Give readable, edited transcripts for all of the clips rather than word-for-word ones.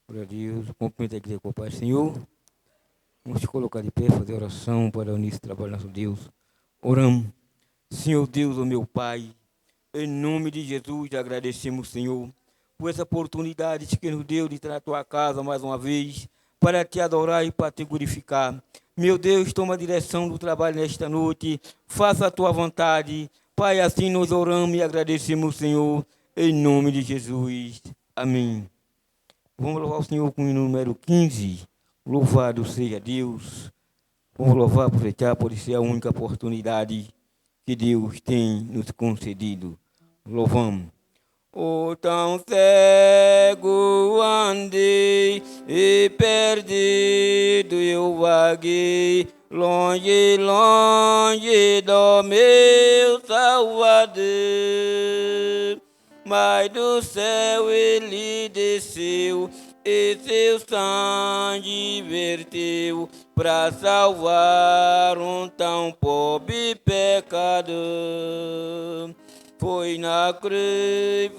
Glória a Deus. Cumprimento a igreja com o Pai Senhor. Vamos se colocar de pé, fazer oração para o início do trabalho do nosso Deus. Oramos. Senhor Deus, o meu Pai, em nome de Jesus, agradecemos, Senhor, por essa oportunidade que nos deu de estar na tua casa mais uma vez, para te adorar e para te glorificar. Meu Deus, toma a direção do trabalho nesta noite, faça a tua vontade. Pai, assim nós oramos e agradecemos, Senhor, em nome de Jesus. Amém. Vamos louvar o Senhor com o número 15. Louvado seja Deus. Vamos louvar, aproveitar, por ser a única oportunidade que Deus tem nos concedido. Louvamos. O tão cego andei e perdido eu vaguei, longe, longe do meu Salvador. Mas do céu ele desceu e seu sangue verteu para salvar um tão pobre pecador. Foi na cruz,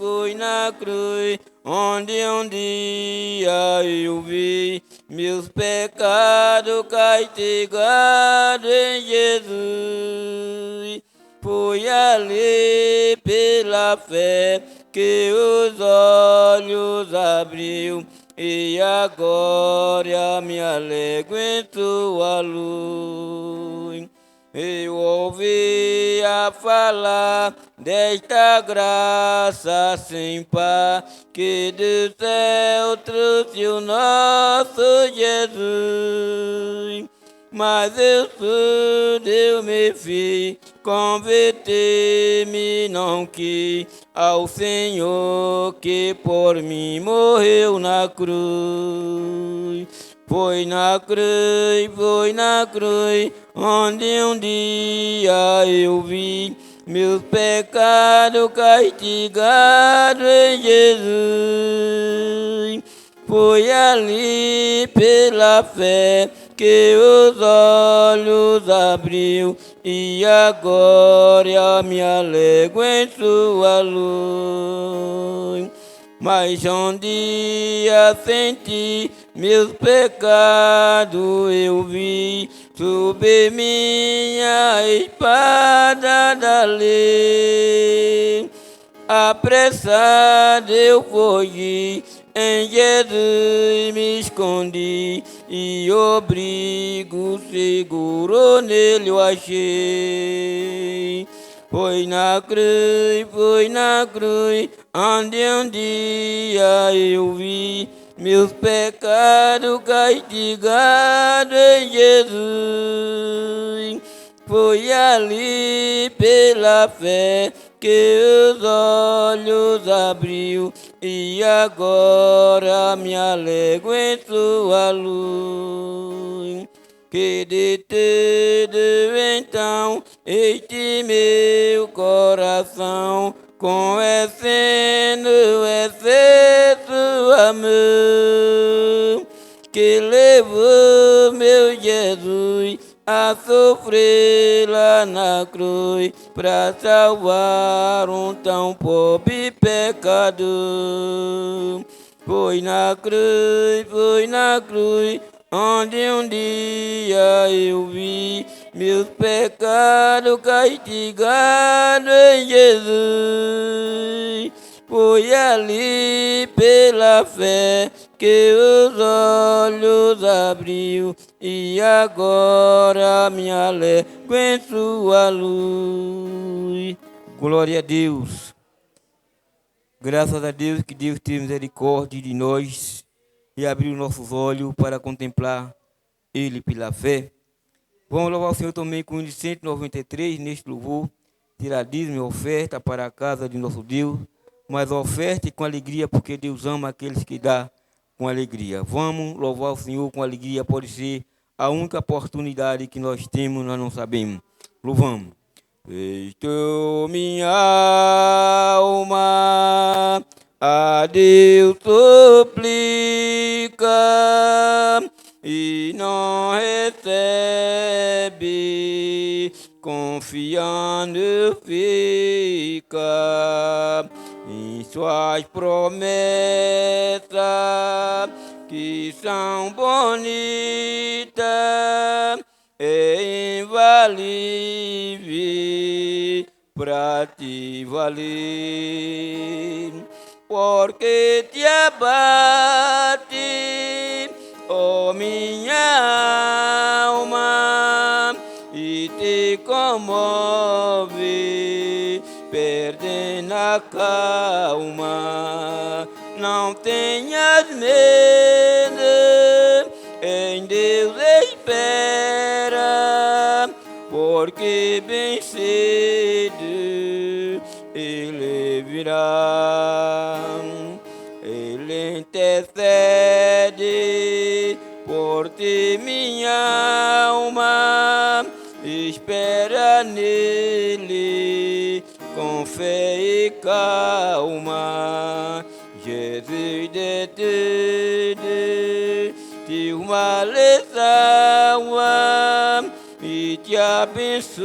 onde um dia eu vi meus pecados castigados em Jesus. Foi ali pela fé que os olhos abriu, e agora me alegro em tua luz. Eu ouvi a falar desta graça sem par, que do céu trouxe o nosso Jesus. Mas eu me fiz, converter-me não quis ao Senhor que por mim morreu na cruz. Foi na cruz, onde um dia eu vi meus pecados castigados em Jesus. Foi ali pela fé que os olhos abriu, e agora me alegro em sua luz. Mas um dia senti meus pecados eu vi, sob minha espada da lei. Apressado eu fugi, em Jesus me escondi, e abrigo seguro nele eu achei. Foi na cruz, onde um dia eu vi meus pecados castigados em Jesus. Foi ali pela fé que os olhos abriu, e agora me alegro em sua luz. Que de tudo então este meu coração, conhecendo excesso amor, que levou meu Jesus a sofrer lá na cruz, para salvar um tão pobre pecador. Foi na cruz, onde um dia eu vi meus pecados castigados em Jesus. Foi ali pela fé que os olhos abriu, e agora me alegro em sua luz. Glória a Deus. Graças a Deus que Deus tem misericórdia de nós e abriu nossos olhos para contemplar Ele pela fé. Vamos louvar o Senhor também com o hino de 193, neste louvor, tirar dízimo e oferta para a casa de nosso Deus, mas oferta com alegria, porque Deus ama aqueles que dá com alegria. Vamos louvar o Senhor com alegria, pode ser a única oportunidade que nós temos, nós não sabemos. Louvamos. Estou minha alma a Deus suplica, e não recebe, confiando fica em suas promessas, que são bonitas e infalíveis para te valer, porque te abate, ó minha alma, e te comove, perdendo a calma. Não tenhas medo, em Deus espera, porque bem cedo Ele virá. Ele intercede por ti, minha alma, espera nele com fé e calma. Jesus de tudo te uma salva e te abençoa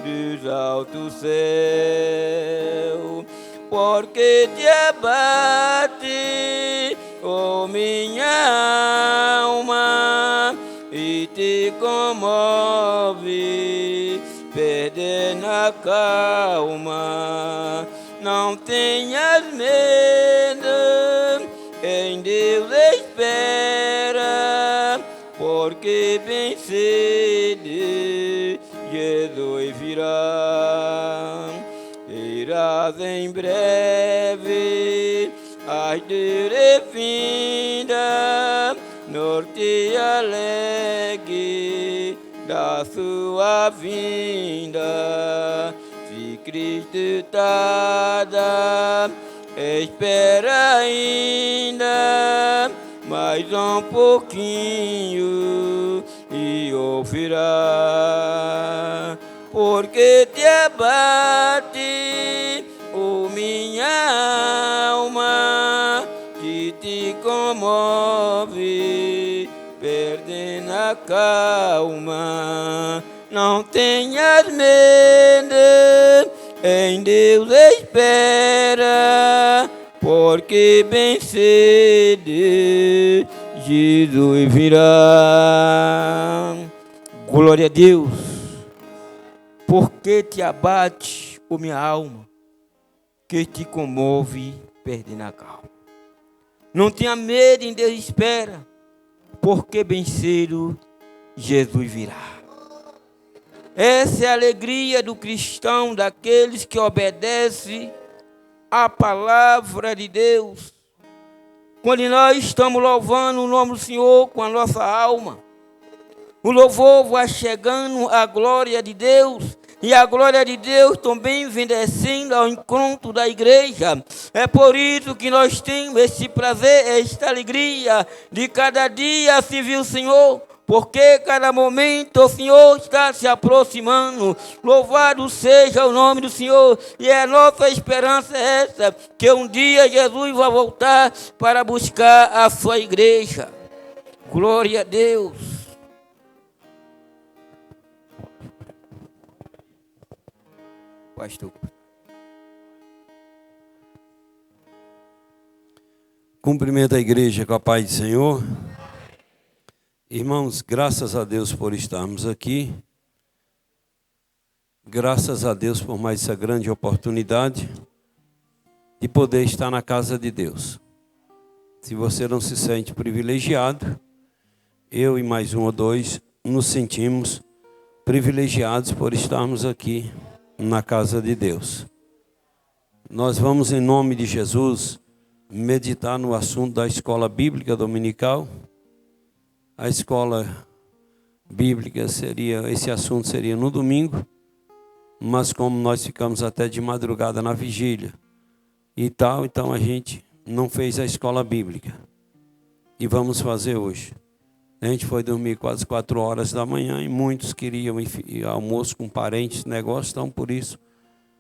dos altos céus, porque te abate, ó minha alma, e te comove, perdendo a calma. Não tenhas medo, em Deus espera, porque bem cedo Jesus virá. Irás em breve, as de vinda, norte alegre da sua vinda. Se Cristo tarda, espera ainda mais um pouquinho e ouvirá, porque te abate, ó minha alma, que te comove, perdendo a calma. Não tenhas medo, em Deus espera, porque bem cedo Jesus virá. Glória a Deus. Por que te abate, ó minha alma, que te comove, perdendo a calma? Não tenha medo, em Deus espera, porque bem cedo Jesus virá. Essa é a alegria do cristão, daqueles que obedecem à palavra de Deus. Quando nós estamos louvando o nome do Senhor com a nossa alma, o louvor vai chegando à glória de Deus, e a glória de Deus também vem descendo ao encontro da igreja. É por isso que nós temos esse prazer, esta alegria de cada dia servir o Senhor, porque cada momento o Senhor está se aproximando. Louvado seja o nome do Senhor, e a nossa esperança é essa, que um dia Jesus vai voltar para buscar a sua igreja. Glória a Deus. Pastor. Cumprimento a igreja com a paz do Senhor. Irmãos, graças a Deus por estarmos aqui. Graças a Deus por mais essa grande oportunidade de poder estar na casa de Deus. Se você não se sente privilegiado, eu e mais um ou dois nos sentimos privilegiados por estarmos aqui na casa de Deus. Nós vamos, em nome de Jesus, meditar no assunto da escola bíblica dominical. A escola bíblica esse assunto seria no domingo, mas como nós ficamos até de madrugada na vigília e tal, então a gente não fez a escola bíblica. E vamos fazer hoje. A gente foi dormir quase 4 horas da manhã e muitos queriam ir almoço com parentes, negócio, então por isso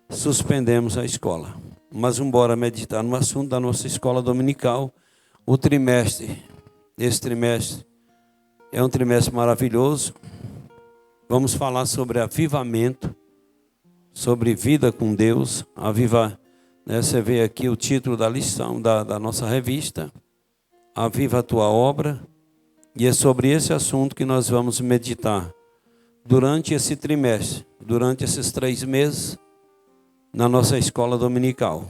suspendemos a escola. Mas vamos embora meditar no assunto da nossa escola dominical, o trimestre. Esse trimestre é um trimestre maravilhoso. Vamos falar sobre avivamento, sobre vida com Deus. Você vê aqui o título da lição da nossa revista. aviva a tua obra, e é sobre esse assunto que nós vamos meditar durante esse trimestre, durante esses 3 meses, na nossa escola dominical.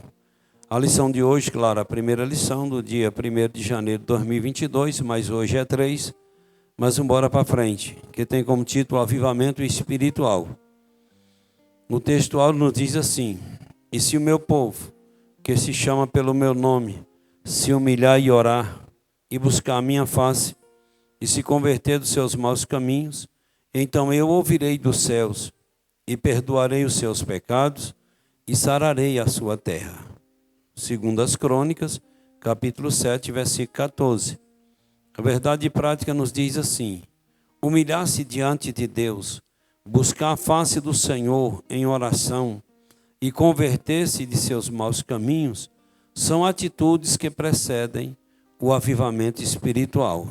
A lição de hoje, claro, a primeira lição do dia 1º de janeiro de 2022, mas hoje é 3, mas embora para frente, que tem como título Avivamento Espiritual. O textual nos diz assim: e se o meu povo, que se chama pelo meu nome, se humilhar e orar, e buscar a minha face, e se converter dos seus maus caminhos, então eu ouvirei dos céus, e perdoarei os seus pecados, e sararei a sua terra. Segundo as Crônicas, capítulo 7, versículo 14. A verdade prática nos diz assim: humilhar-se diante de Deus, buscar a face do Senhor em oração e converter-se de seus maus caminhos são atitudes que precedem o avivamento espiritual.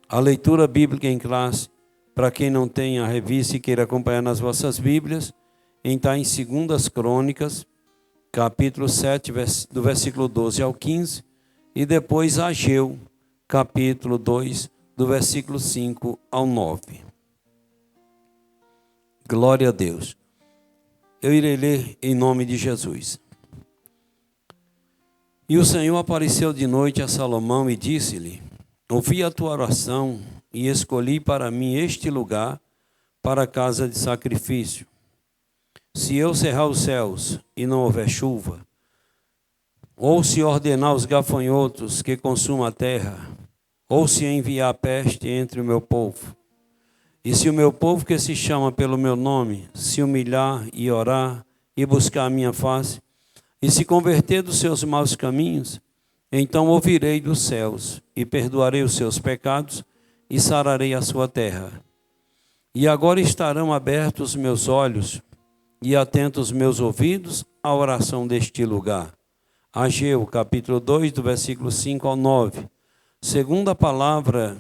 A leitura bíblica em classe, para quem não tem a revista e queira acompanhar nas vossas Bíblias, está em 2 Crônicas, capítulo 7, do versículo 12 ao 15, e depois Ageu, capítulo 2, do versículo 5 ao 9. Glória a Deus. Eu irei ler em nome de Jesus. E o Senhor apareceu de noite a Salomão e disse-lhe: ouvi a tua oração e escolhi para mim este lugar para a casa de sacrifício. Se eu cerrar os céus e não houver chuva, ou se ordenar os gafanhotos que consumam a terra, ou se enviar peste entre o meu povo, e se o meu povo que se chama pelo meu nome se humilhar e orar e buscar a minha face, e se converter dos seus maus caminhos, então ouvirei dos céus e perdoarei os seus pecados e sararei a sua terra. E agora estarão abertos meus olhos e atentos meus ouvidos à oração deste lugar. Ageu, capítulo 2, do versículo 5 ao 9. Segundo a palavra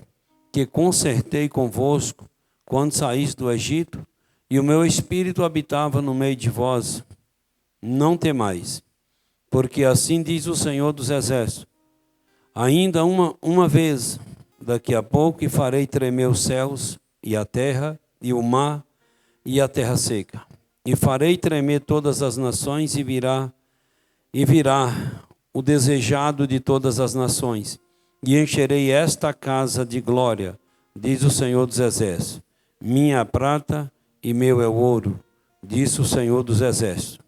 que concertei convosco quando saís do Egito, e o meu espírito habitava no meio de vós, não temais, porque assim diz o Senhor dos Exércitos: ainda uma vez, daqui a pouco, e farei tremer os céus e a terra e o mar e a terra seca. E farei tremer todas as nações e virá o desejado de todas as nações. E encherei esta casa de glória, diz o Senhor dos Exércitos. Minha prata e meu é o ouro, diz o Senhor dos Exércitos.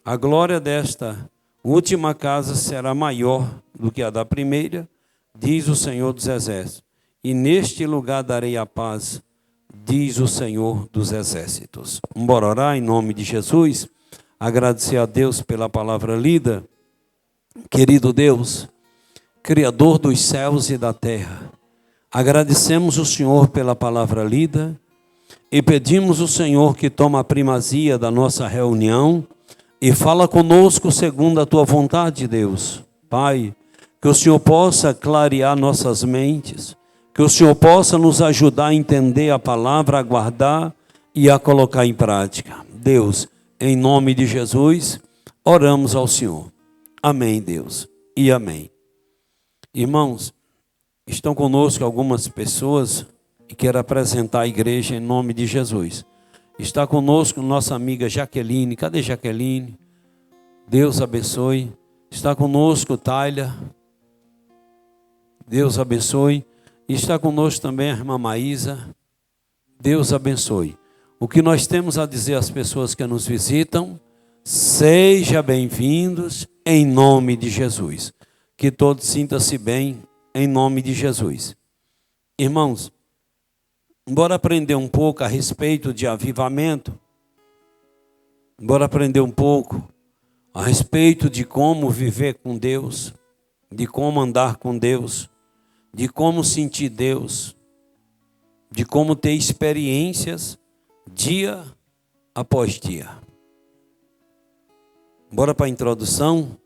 A glória desta última casa será maior do que a da primeira, diz o Senhor dos Exércitos. E neste lugar darei a paz, diz o Senhor dos Exércitos. Bora orar em nome de Jesus, agradecer a Deus pela palavra lida. Querido Deus, Criador dos céus e da terra, agradecemos o Senhor pela palavra lida e pedimos o Senhor que toma a primazia da nossa reunião e fala conosco segundo a tua vontade, Deus. Pai, que o Senhor possa clarear nossas mentes, que o Senhor possa nos ajudar a entender a palavra, a guardar e a colocar em prática. Deus, em nome de Jesus, oramos ao Senhor. Amém, Deus, e amém. Irmãos, estão conosco algumas pessoas e quero apresentar a igreja em nome de Jesus. Está conosco nossa amiga Jaqueline. Cadê Jaqueline? Deus abençoe. Está conosco Tayla. Deus abençoe. E está conosco também a irmã Maísa. Deus abençoe. O que nós temos a dizer às pessoas que nos visitam: sejam bem-vindos em nome de Jesus. Que todos sintam-se bem em nome de Jesus. Irmãos, bora aprender um pouco a respeito de avivamento. Bora aprender um pouco a respeito de como viver com Deus, de como andar com Deus, de como sentir Deus, de como ter experiências dia após dia. Bora para a introdução.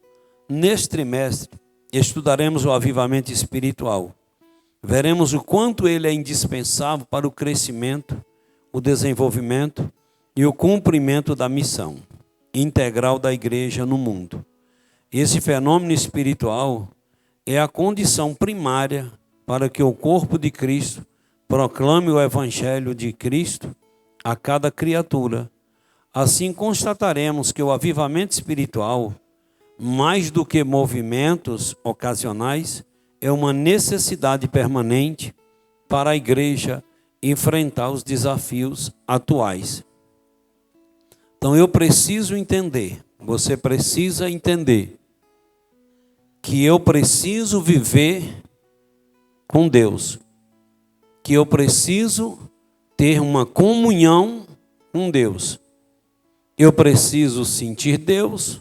Neste trimestre, estudaremos o avivamento espiritual. Veremos o quanto ele é indispensável para o crescimento, o desenvolvimento e o cumprimento da missão integral da igreja no mundo. Esse fenômeno espiritual é a condição primária para que o corpo de Cristo proclame o Evangelho de Cristo a cada criatura. Assim constataremos que o avivamento espiritual, mais do que movimentos ocasionais, é uma necessidade permanente para a igreja enfrentar os desafios atuais. Então eu preciso entender, você precisa entender, que eu preciso viver com Deus, que eu preciso ter uma comunhão com Deus. Eu preciso sentir Deus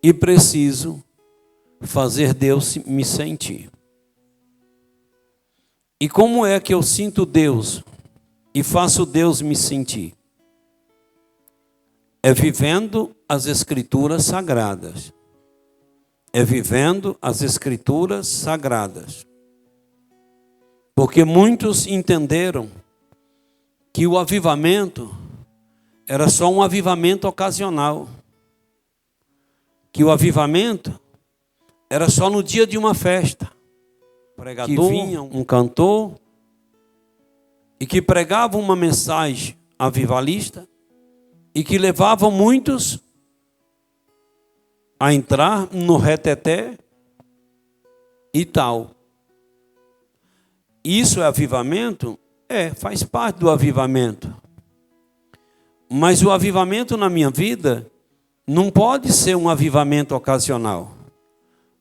e preciso fazer Deus me sentir. E como é que eu sinto Deus e faço Deus me sentir? É vivendo as Escrituras Sagradas. É vivendo as Escrituras Sagradas. Porque muitos entenderam que o avivamento era só um avivamento ocasional. Que o avivamento era só no dia de uma festa. Pregador, que vinha um cantor e que pregava uma mensagem avivalista e que levava muitos a entrar no reteté e tal. Isso é avivamento? Faz parte do avivamento. Mas o avivamento na minha vida não pode ser um avivamento ocasional.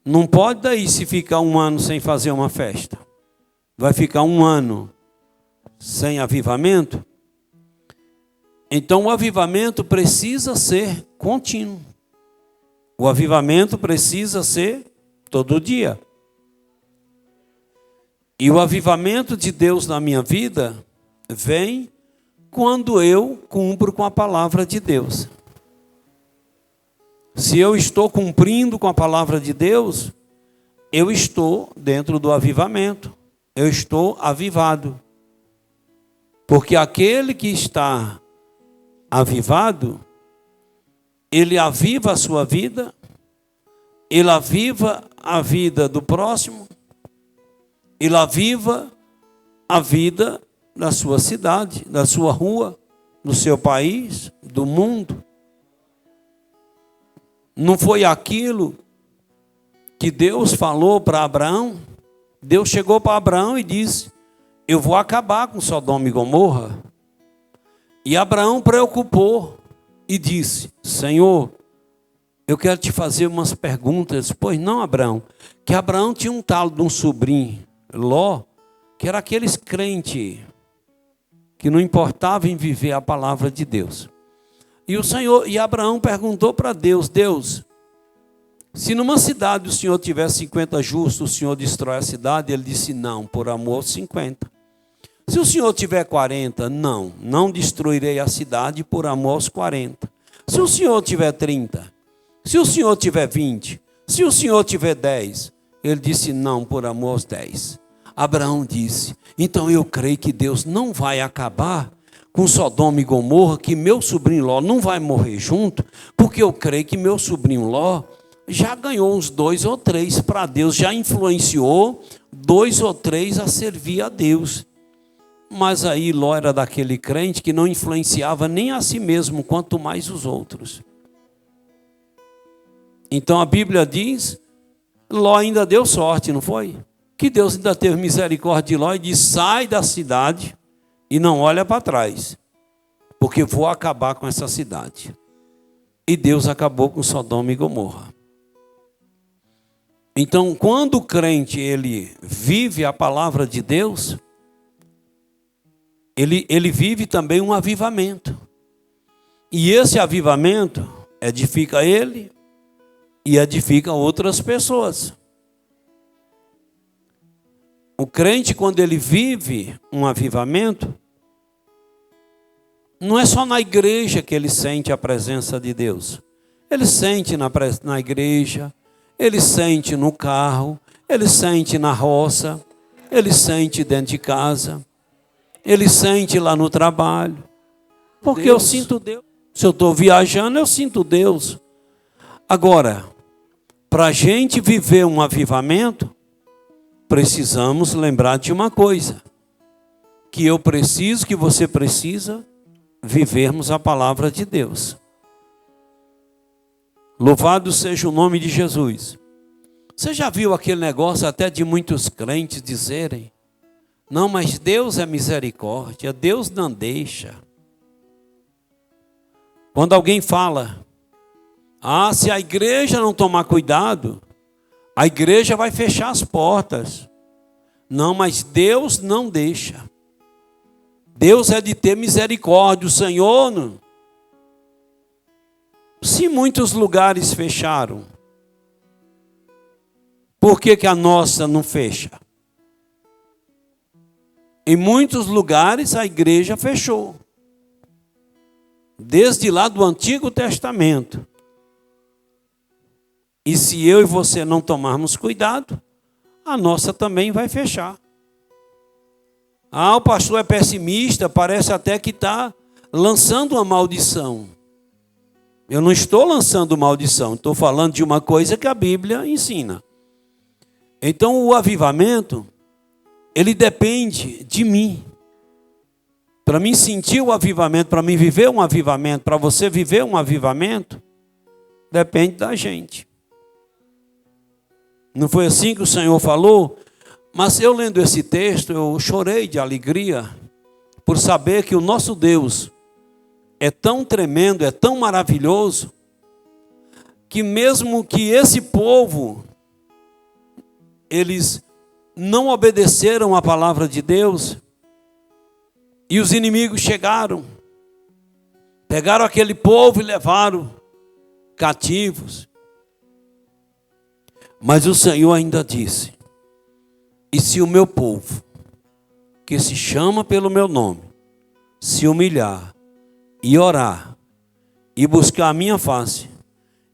Não pode daí se ficar um ano sem fazer uma festa. Vai ficar um ano sem avivamento? Então o avivamento precisa ser contínuo. O avivamento precisa ser todo dia. E o avivamento de Deus na minha vida vem quando eu cumpro com a palavra de Deus. Se eu estou cumprindo com a palavra de Deus, eu estou dentro do avivamento. Eu estou avivado. Porque aquele que está avivado, ele aviva a sua vida, ele aviva a vida do próximo, ele aviva a vida da sua cidade, da sua rua, do seu país, do mundo. Não foi aquilo que Deus falou para Abraão? Deus chegou para Abraão e disse: eu vou acabar com Sodoma e Gomorra. E Abraão preocupou e disse: Senhor, eu quero te fazer umas perguntas. Pois não, Abraão? Que Abraão tinha um tal de um sobrinho, Ló, que era aqueles crentes que não importava em viver a palavra de Deus. E Abraão perguntou para Deus: Deus, se numa cidade o Senhor tiver 50 justos, o Senhor destrói a cidade? Ele disse: não, por amor 50. Se o Senhor tiver 40, não destruirei a cidade por amor aos 40. Se o Senhor tiver 30, se o Senhor tiver 20, se o Senhor tiver 10, ele disse: não, por amor aos 10. Abraão disse: então eu creio que Deus não vai acabar com Sodoma e Gomorra, que meu sobrinho Ló não vai morrer junto, porque eu creio que meu sobrinho Ló já ganhou uns 2 ou 3 para Deus, já influenciou 2 ou 3 a servir a Deus. Mas aí Ló era daquele crente que não influenciava nem a si mesmo, quanto mais os outros. Então a Bíblia diz, Ló ainda deu sorte, não foi? Que Deus ainda teve misericórdia de Ló e disse: sai da cidade e não olha para trás, porque vou acabar com essa cidade. E Deus acabou com Sodoma e Gomorra. Então, quando o crente ele vive a palavra de Deus, ele vive também um avivamento. E esse avivamento edifica ele e edifica outras pessoas. O crente, quando ele vive um avivamento, não é só na igreja que ele sente a presença de Deus. Ele sente na igreja, ele sente no carro, ele sente na roça, ele sente dentro de casa, ele sente lá no trabalho. Porque Deus. Eu sinto Deus. Se eu estou viajando, eu sinto Deus. Agora, para a gente viver um avivamento, precisamos lembrar de uma coisa, que eu preciso, que você precisa, vivermos a palavra de Deus. Louvado seja o nome de Jesus. Você já viu aquele negócio até de muitos crentes dizerem: não, mas Deus é misericórdia, Deus não deixa. Quando alguém fala: se a igreja não tomar cuidado, a igreja vai fechar as portas. Não, mas Deus não deixa. Deus é de ter misericórdia, o Senhor não. Se muitos lugares fecharam, por que a nossa não fecha? Em muitos lugares a igreja fechou. Desde lá do Antigo Testamento. E se eu e você não tomarmos cuidado, a nossa também vai fechar. O pastor é pessimista, parece até que está lançando uma maldição. Eu não estou lançando maldição, estou falando de uma coisa que a Bíblia ensina. Então o avivamento, ele depende de mim. Para mim sentir o avivamento, para mim viver um avivamento, para você viver um avivamento, depende da gente. Não foi assim que o Senhor falou? Mas eu lendo esse texto, eu chorei de alegria por saber que o nosso Deus é tão tremendo, é tão maravilhoso, que mesmo que esse povo, eles não obedeceram à palavra de Deus, e os inimigos chegaram, pegaram aquele povo e levaram cativos. Mas o Senhor ainda disse: e se o meu povo, que se chama pelo meu nome, se humilhar e orar e buscar a minha face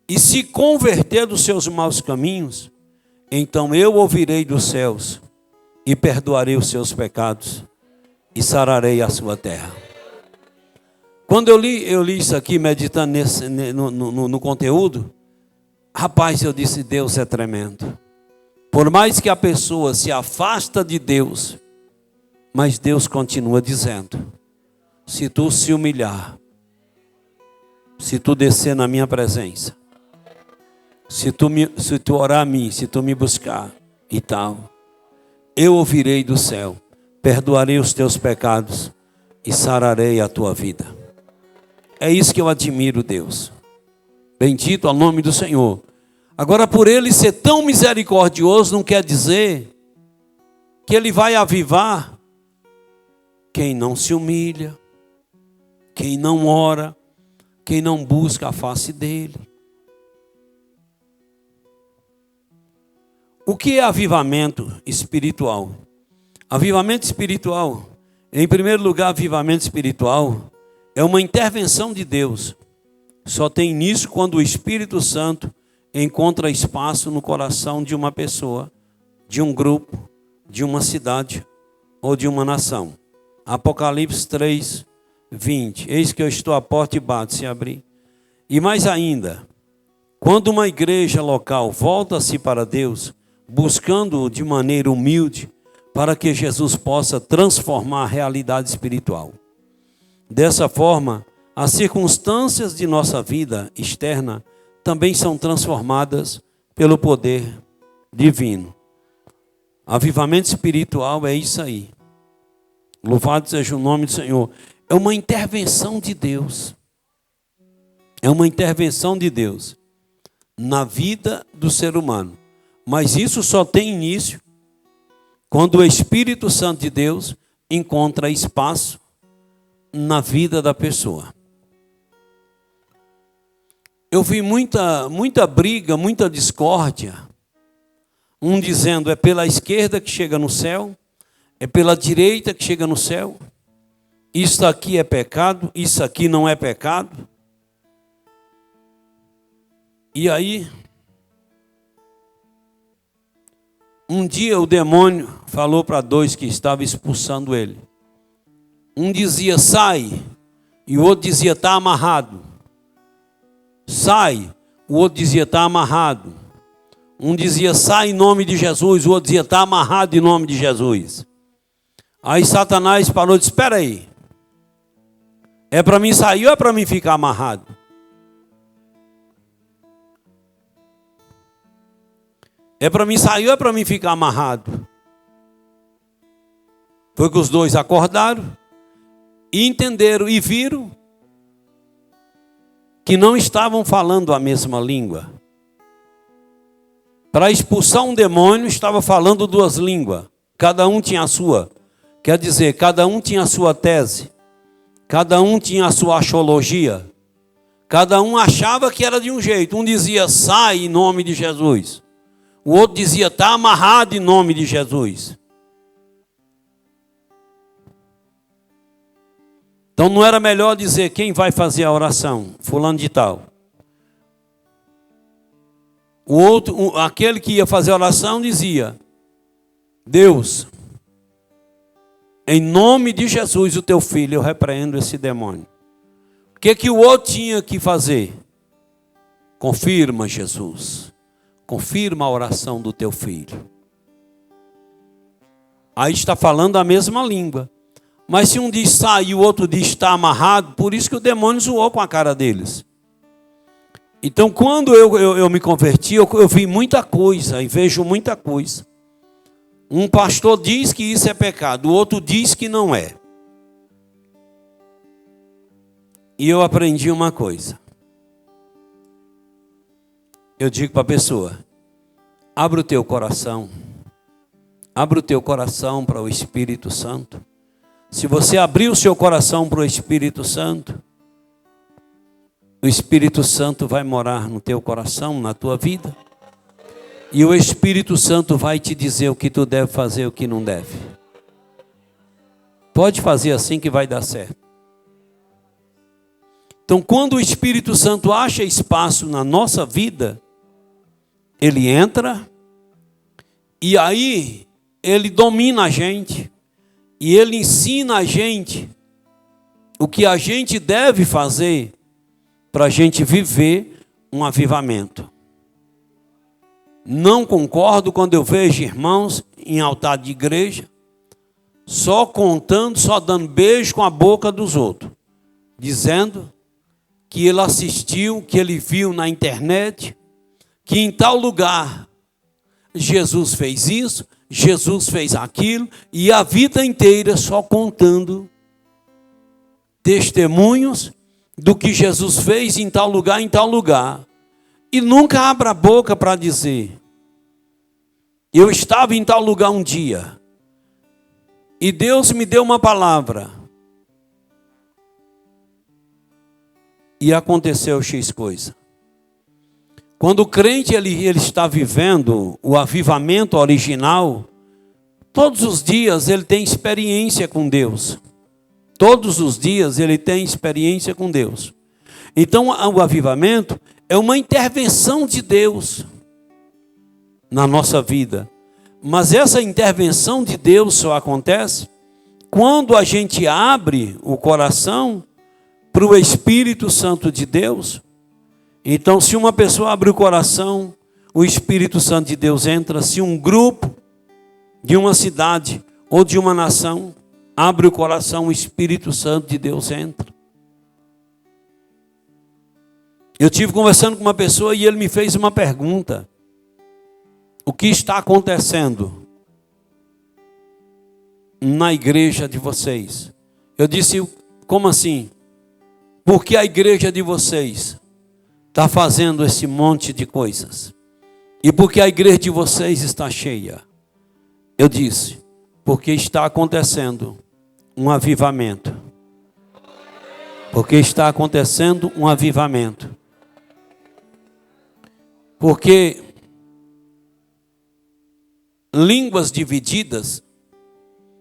e se converter dos seus maus caminhos, então eu ouvirei dos céus e perdoarei os seus pecados e sararei a sua terra. Quando eu li isso aqui, meditando no conteúdo, rapaz, eu disse: Deus é tremendo. Por mais que a pessoa se afasta de Deus, mas Deus continua dizendo: se tu se humilhar, se tu descer na minha presença, se tu orar a mim, se tu me buscar e tal, eu ouvirei do céu, perdoarei os teus pecados e sararei a tua vida. É isso que eu admiro, Deus. Bendito ao nome do Senhor. Agora, por Ele ser tão misericordioso, não quer dizer que Ele vai avivar quem não se humilha, quem não ora, quem não busca a face dEle. O que é avivamento espiritual? Avivamento espiritual, em primeiro lugar, avivamento espiritual é uma intervenção de Deus. Só tem início quando o Espírito Santo encontra espaço no coração de uma pessoa, de um grupo, de uma cidade ou de uma nação. Apocalipse 3, 20. Eis que eu estou à porta e bato, se abrir. E mais ainda, quando uma igreja local volta-se para Deus, buscando-o de maneira humilde, para que Jesus possa transformar a realidade espiritual. Dessa forma, as circunstâncias de nossa vida externa também são transformadas pelo poder divino. Avivamento espiritual é isso aí. Louvado seja o nome do Senhor. É uma intervenção de Deus. É uma intervenção de Deus na vida do ser humano. Mas isso só tem início quando o Espírito Santo de Deus encontra espaço na vida da pessoa. Eu vi muita briga, muita discórdia. Um dizendo: é pela esquerda que chega no céu, é pela direita que chega no céu. Isso aqui é pecado, isso aqui não é pecado. E aí, um dia o demônio falou para dois que estavam expulsando ele. Um dizia: sai, e o outro dizia: está amarrado. Sai, o outro dizia: está amarrado. Um dizia, sai em nome de Jesus. O outro dizia, está amarrado em nome de Jesus. Aí Satanás parou e disse, espera aí. É para mim sair ou é para mim ficar amarrado? É para mim sair ou é para mim ficar amarrado? Foi que os dois acordaram e entenderam e viram que não estavam falando a mesma língua. Para expulsar um demônio, estava falando duas línguas. Cada um tinha a sua. Quer dizer, cada um tinha a sua tese. Cada um tinha a sua axiologia. Cada um achava que era de um jeito. Um dizia, sai em nome de Jesus. O outro dizia, está amarrado em nome de Jesus. Então não era melhor dizer quem vai fazer a oração? Fulano de tal. O outro, aquele que ia fazer a oração dizia, Deus, em nome de Jesus, o teu filho, eu repreendo esse demônio. O que o outro tinha que fazer? Confirma, Jesus. Confirma a oração do teu filho. Aí está falando a mesma língua. Mas se um diz sai e o outro diz está amarrado, por isso que o demônio zoou com a cara deles. Então quando eu me converti, eu vi muita coisa e vejo muita coisa. Um pastor diz que isso é pecado, o outro diz que não é. E eu aprendi uma coisa. Eu digo para a pessoa, abre o teu coração. Abre o teu coração para o Espírito Santo. Se você abrir o seu coração para o Espírito Santo, o Espírito Santo vai morar no teu coração, na tua vida. E o Espírito Santo vai te dizer o que tu deve fazer e o que não deve. Pode fazer assim que vai dar certo. Então, quando o Espírito Santo acha espaço na nossa vida, ele entra e aí ele domina a gente e ele ensina a gente o que a gente deve fazer para a gente viver um avivamento. Não concordo quando eu vejo irmãos em altar de igreja só contando, só dando beijo com a boca dos outros, dizendo que ele assistiu, que ele viu na internet, que em tal lugar Jesus fez isso, Jesus fez aquilo, e a vida inteira só contando testemunhos do que Jesus fez em tal lugar, e nunca abra a boca para dizer, eu estava em tal lugar um dia, e Deus me deu uma palavra, e aconteceu X coisa. Quando o crente ele está vivendo o avivamento original, todos os dias ele tem experiência com Deus. Todos os dias ele tem experiência com Deus. Então o avivamento é uma intervenção de Deus na nossa vida. Mas essa intervenção de Deus só acontece quando a gente abre o coração para o Espírito Santo de Deus. Então, se uma pessoa abre o coração, o Espírito Santo de Deus entra. Se um grupo de uma cidade ou de uma nação abre o coração, o Espírito Santo de Deus entra. Eu estive conversando com uma pessoa e ele me fez uma pergunta. O que está acontecendo na igreja de vocês? Eu disse, como assim? Porque a igreja de vocês está fazendo esse monte de coisas. E porque a igreja de vocês está cheia. Eu disse, porque está acontecendo um avivamento. Porque está acontecendo um avivamento. Porque línguas divididas,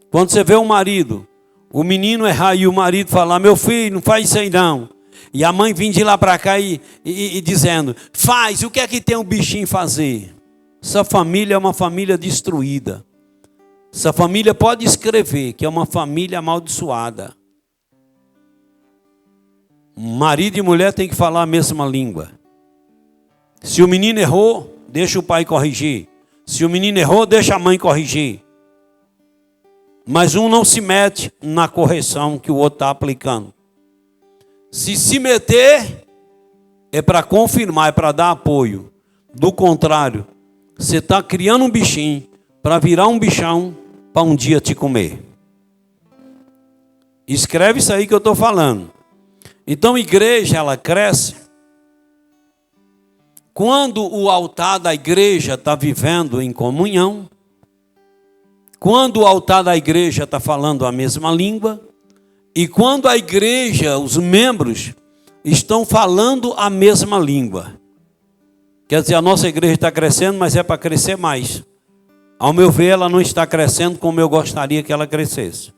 quando você vê um marido, o menino errar e o marido falar, meu filho, não faz isso aí não. E a mãe vem de lá para cá e dizendo, faz, o que é que tem um bichinho fazer? Essa família é uma família destruída. Essa família pode escrever que é uma família amaldiçoada. Marido e mulher têm que falar a mesma língua. Se o menino errou, deixa o pai corrigir. Se o menino errou, deixa a mãe corrigir. Mas um não se mete na correção que o outro está aplicando. Se meter, é para confirmar, é para dar apoio. Do contrário, você está criando um bichinho para virar um bichão para um dia te comer. Escreve isso aí que eu estou falando. Então a igreja, ela cresce quando o altar da igreja está vivendo em comunhão, quando o altar da igreja está falando a mesma língua, e quando a igreja, os membros, estão falando a mesma língua. Quer dizer, a nossa igreja está crescendo, mas é para crescer mais. Ao meu ver, ela não está crescendo como eu gostaria que ela crescesse.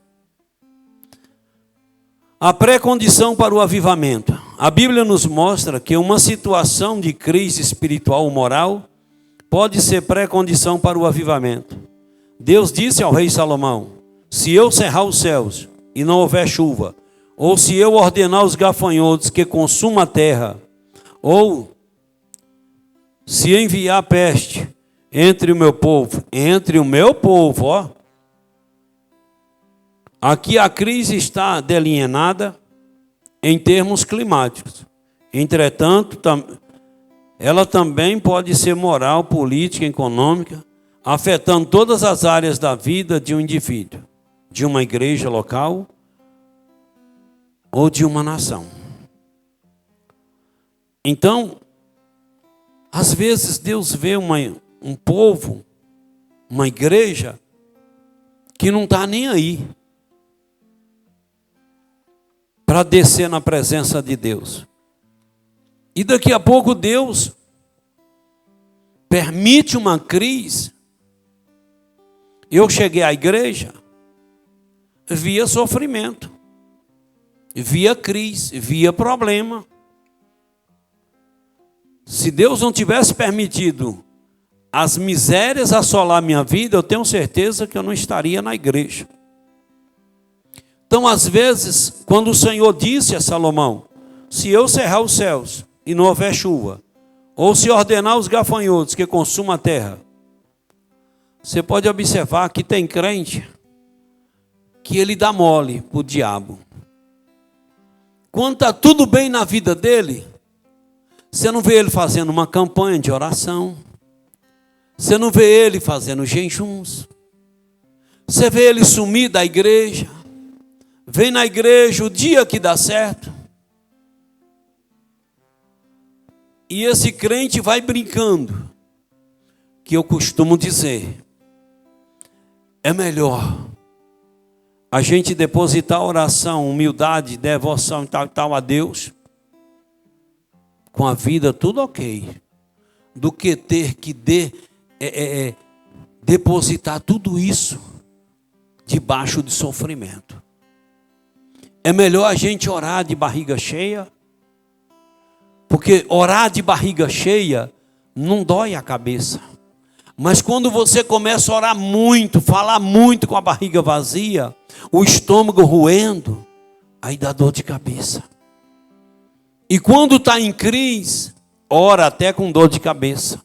A pré-condição para o avivamento. A Bíblia nos mostra que uma situação de crise espiritual ou moral pode ser pré-condição para o avivamento. Deus disse ao rei Salomão: se eu cerrar os céus e não houver chuva, ou se eu ordenar os gafanhotos que consumam a terra, ou se enviar peste entre o meu povo, ó. Aqui a crise está delineada em termos climáticos. Entretanto, ela também pode ser moral, política, econômica, afetando todas as áreas da vida de um indivíduo, de uma igreja local ou de uma nação. Então, às vezes Deus vê um povo, uma igreja, que não está nem aí para descer na presença de Deus. E daqui a pouco Deus permite uma crise. Eu cheguei à igreja, via sofrimento, via crise, via problema. Se Deus não tivesse permitido as misérias assolar minha vida, eu tenho certeza que eu não estaria na igreja. Então, às vezes, quando o Senhor disse a Salomão: se eu cerrar os céus e não houver chuva, ou se ordenar os gafanhotos que consumam a terra, você pode observar que tem crente que ele dá mole para o diabo. Quando está tudo bem na vida dele, você não vê ele fazendo uma campanha de oração, você não vê ele fazendo jejuns, você vê ele sumir da igreja, vem na igreja o dia que dá certo, e esse crente vai brincando, que eu costumo dizer, é melhor a gente depositar oração, humildade, devoção e tal a Deus, com a vida tudo ok, do que ter que depositar tudo isso debaixo de sofrimento. É melhor a gente orar de barriga cheia, porque orar de barriga cheia não dói a cabeça. Mas quando você começa a orar muito, falar muito com a barriga vazia, o estômago roendo, aí dá dor de cabeça. E quando está em crise, ora até com dor de cabeça.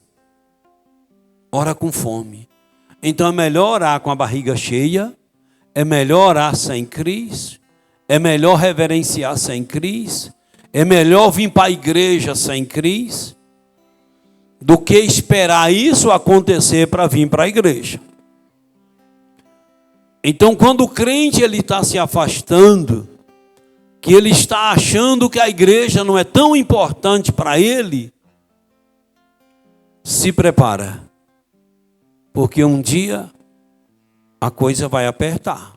Ora com fome. Então é melhor orar com a barriga cheia, é melhor orar sem crise, é melhor reverenciar sem crise, é melhor vir para a igreja sem crise, do que esperar isso acontecer para vir para a igreja. Então, quando o crente está se afastando, que ele está achando que a igreja não é tão importante para ele, se prepara, porque um dia a coisa vai apertar.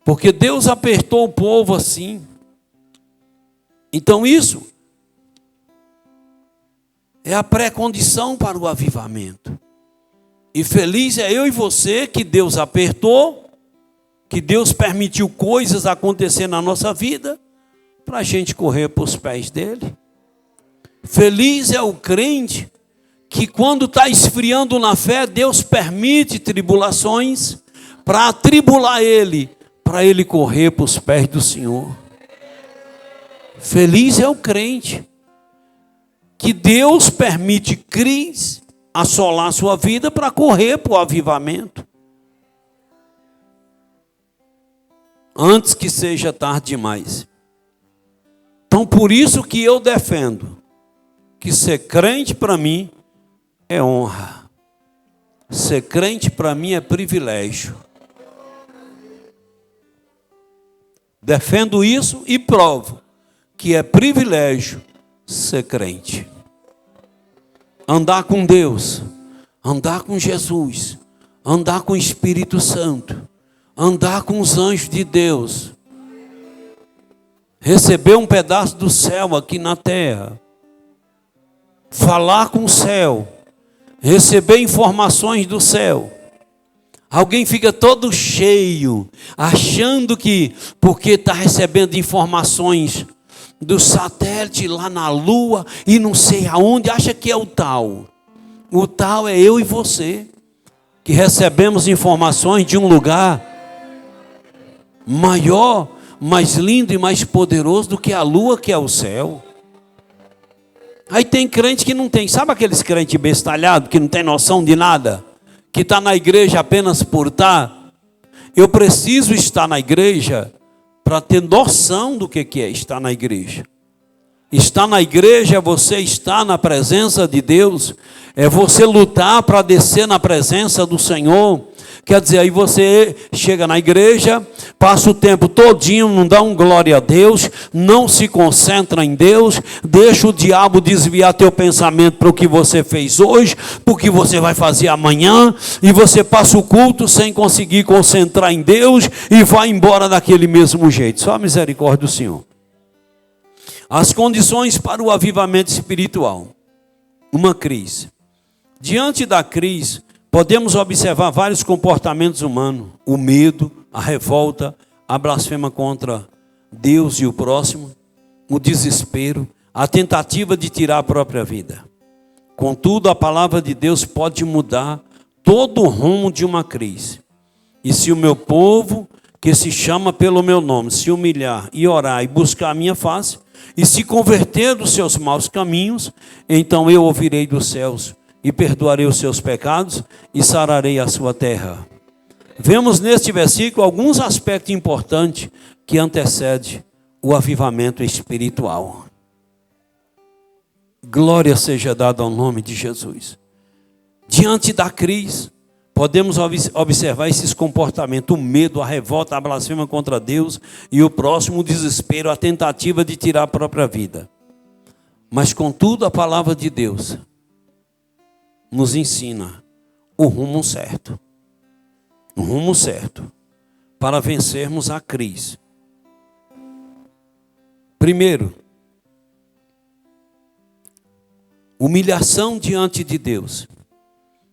Porque Deus apertou o povo assim. Então isso é a pré-condição para o avivamento. E feliz é eu e você que Deus apertou, que Deus permitiu coisas acontecer na nossa vida, para a gente correr para os pés dele. Feliz é o crente que quando está esfriando na fé, Deus permite tribulações para atribular ele, para ele correr para os pés do Senhor. Feliz é o crente que Deus permite crise assolar a sua vida para correr para o avivamento. Antes que seja tarde demais. Então, por isso que eu defendo que ser crente para mim é honra. Ser crente para mim é privilégio. Defendo isso e provo que é privilégio ser crente. Andar com Deus, andar com Jesus, andar com o Espírito Santo, andar com os anjos de Deus, receber um pedaço do céu aqui na terra, falar com o céu, receber informações do céu. Alguém fica todo cheio, achando que porque está recebendo informações do satélite lá na Lua e não sei aonde, acha que é o tal. O tal é eu e você, que recebemos informações de um lugar maior, mais lindo e mais poderoso do que a Lua, que é o céu. Aí tem crente que não tem, sabe aqueles crentes bestalhados, que não tem noção de nada? Que está na igreja apenas por estar. Eu preciso estar na igreja para ter noção do que é estar na igreja. Estar na igreja é você estar na presença de Deus, é você lutar para descer na presença do Senhor. Quer dizer, aí você chega na igreja, passa o tempo todinho, não dá um glória a Deus, não se concentra em Deus, deixa o diabo desviar teu pensamento para o que você fez hoje, para o que você vai fazer amanhã, e você passa o culto sem conseguir concentrar em Deus e vai embora daquele mesmo jeito. Só a misericórdia do Senhor. As condições para o avivamento espiritual. Uma crise. Diante da crise, podemos observar vários comportamentos humanos: o medo, a revolta, a blasfema contra Deus e o próximo, o desespero, a tentativa de tirar a própria vida. Contudo, a palavra de Deus pode mudar todo o rumo de uma crise. E se o meu povo, que se chama pelo meu nome, se humilhar e orar e buscar a minha face, e se converter dos seus maus caminhos, então eu ouvirei dos céus e perdoarei os seus pecados e sararei a sua terra. Vemos neste versículo alguns aspectos importantes que antecedem o avivamento espiritual. Glória seja dada ao nome de Jesus. Diante da crise, podemos observar esses comportamentos: o medo, a revolta, a blasfema contra Deus e o próximo, o desespero, a tentativa de tirar a própria vida. Mas contudo, a palavra de Deus nos ensina o rumo certo. O rumo certo para vencermos a crise. Primeiro, humilhação diante de Deus.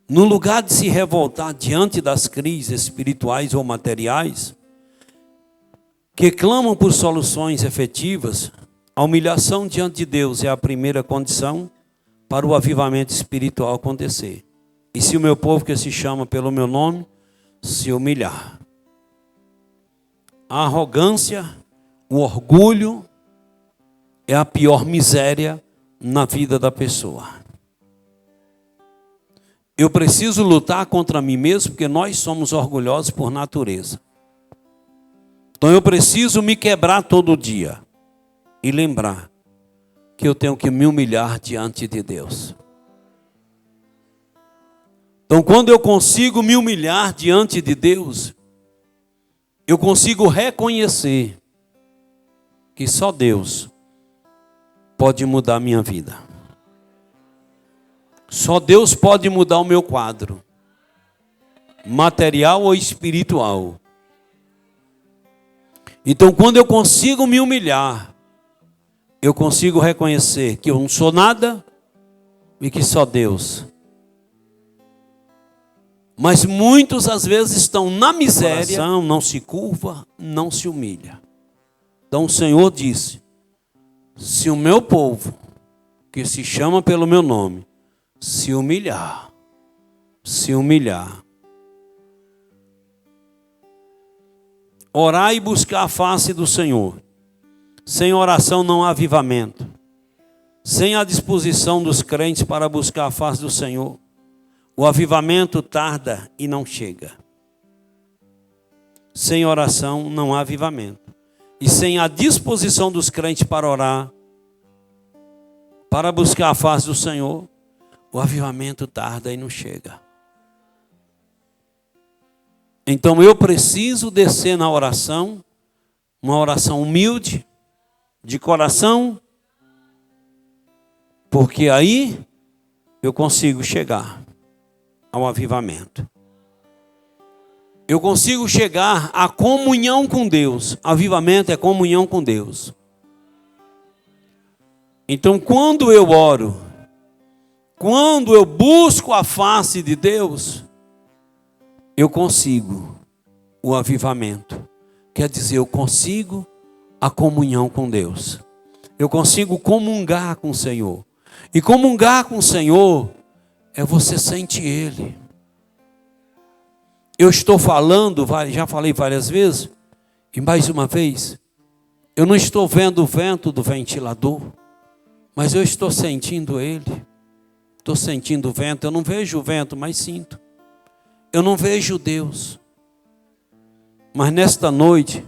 No lugar de se revoltar diante das crises espirituais ou materiais, que clamam por soluções efetivas, a humilhação diante de Deus é a primeira condição para o avivamento espiritual acontecer. E se o meu povo, que se chama pelo meu nome, se humilhar. A arrogância, o orgulho é a pior miséria na vida da pessoa. Eu preciso lutar contra mim mesmo, porque nós somos orgulhosos por natureza. Então eu preciso me quebrar todo dia e lembrar que eu tenho que me humilhar diante de Deus. Então, quando eu consigo me humilhar diante de Deus, eu consigo reconhecer que só Deus pode mudar a minha vida. Só Deus pode mudar o meu quadro, material ou espiritual. Então, quando eu consigo me humilhar, eu consigo reconhecer que eu não sou nada e que só Deus. Mas muitos às vezes estão na miséria, não se curva, não se humilha. Então o Senhor disse: se o meu povo, que se chama pelo meu nome, se humilhar, orar e buscar a face do Senhor. Sem oração não há avivamento. sem a disposição dos crentes para buscar a face do Senhor, o avivamento tarda e não chega. Sem oração não há avivamento. E sem a disposição dos crentes para orar, para buscar a face do Senhor, o avivamento tarda e não chega. Então eu preciso descer na oração, uma oração humilde, de coração, porque aí eu consigo chegar ao avivamento. Eu consigo chegar à comunhão com Deus. Avivamento é comunhão com Deus. Então, quando eu oro, quando eu busco a face de Deus, eu consigo o avivamento. Quer dizer, eu consigo a comunhão com Deus. Eu consigo comungar com o Senhor. E comungar com o Senhor é você sentir Ele. Eu estou falando, já falei várias vezes, e mais uma vez, eu não estou vendo o vento do ventilador, mas eu estou sentindo ele. Estou sentindo o vento, eu não vejo o vento, mas sinto. Eu não vejo Deus. Mas nesta noite,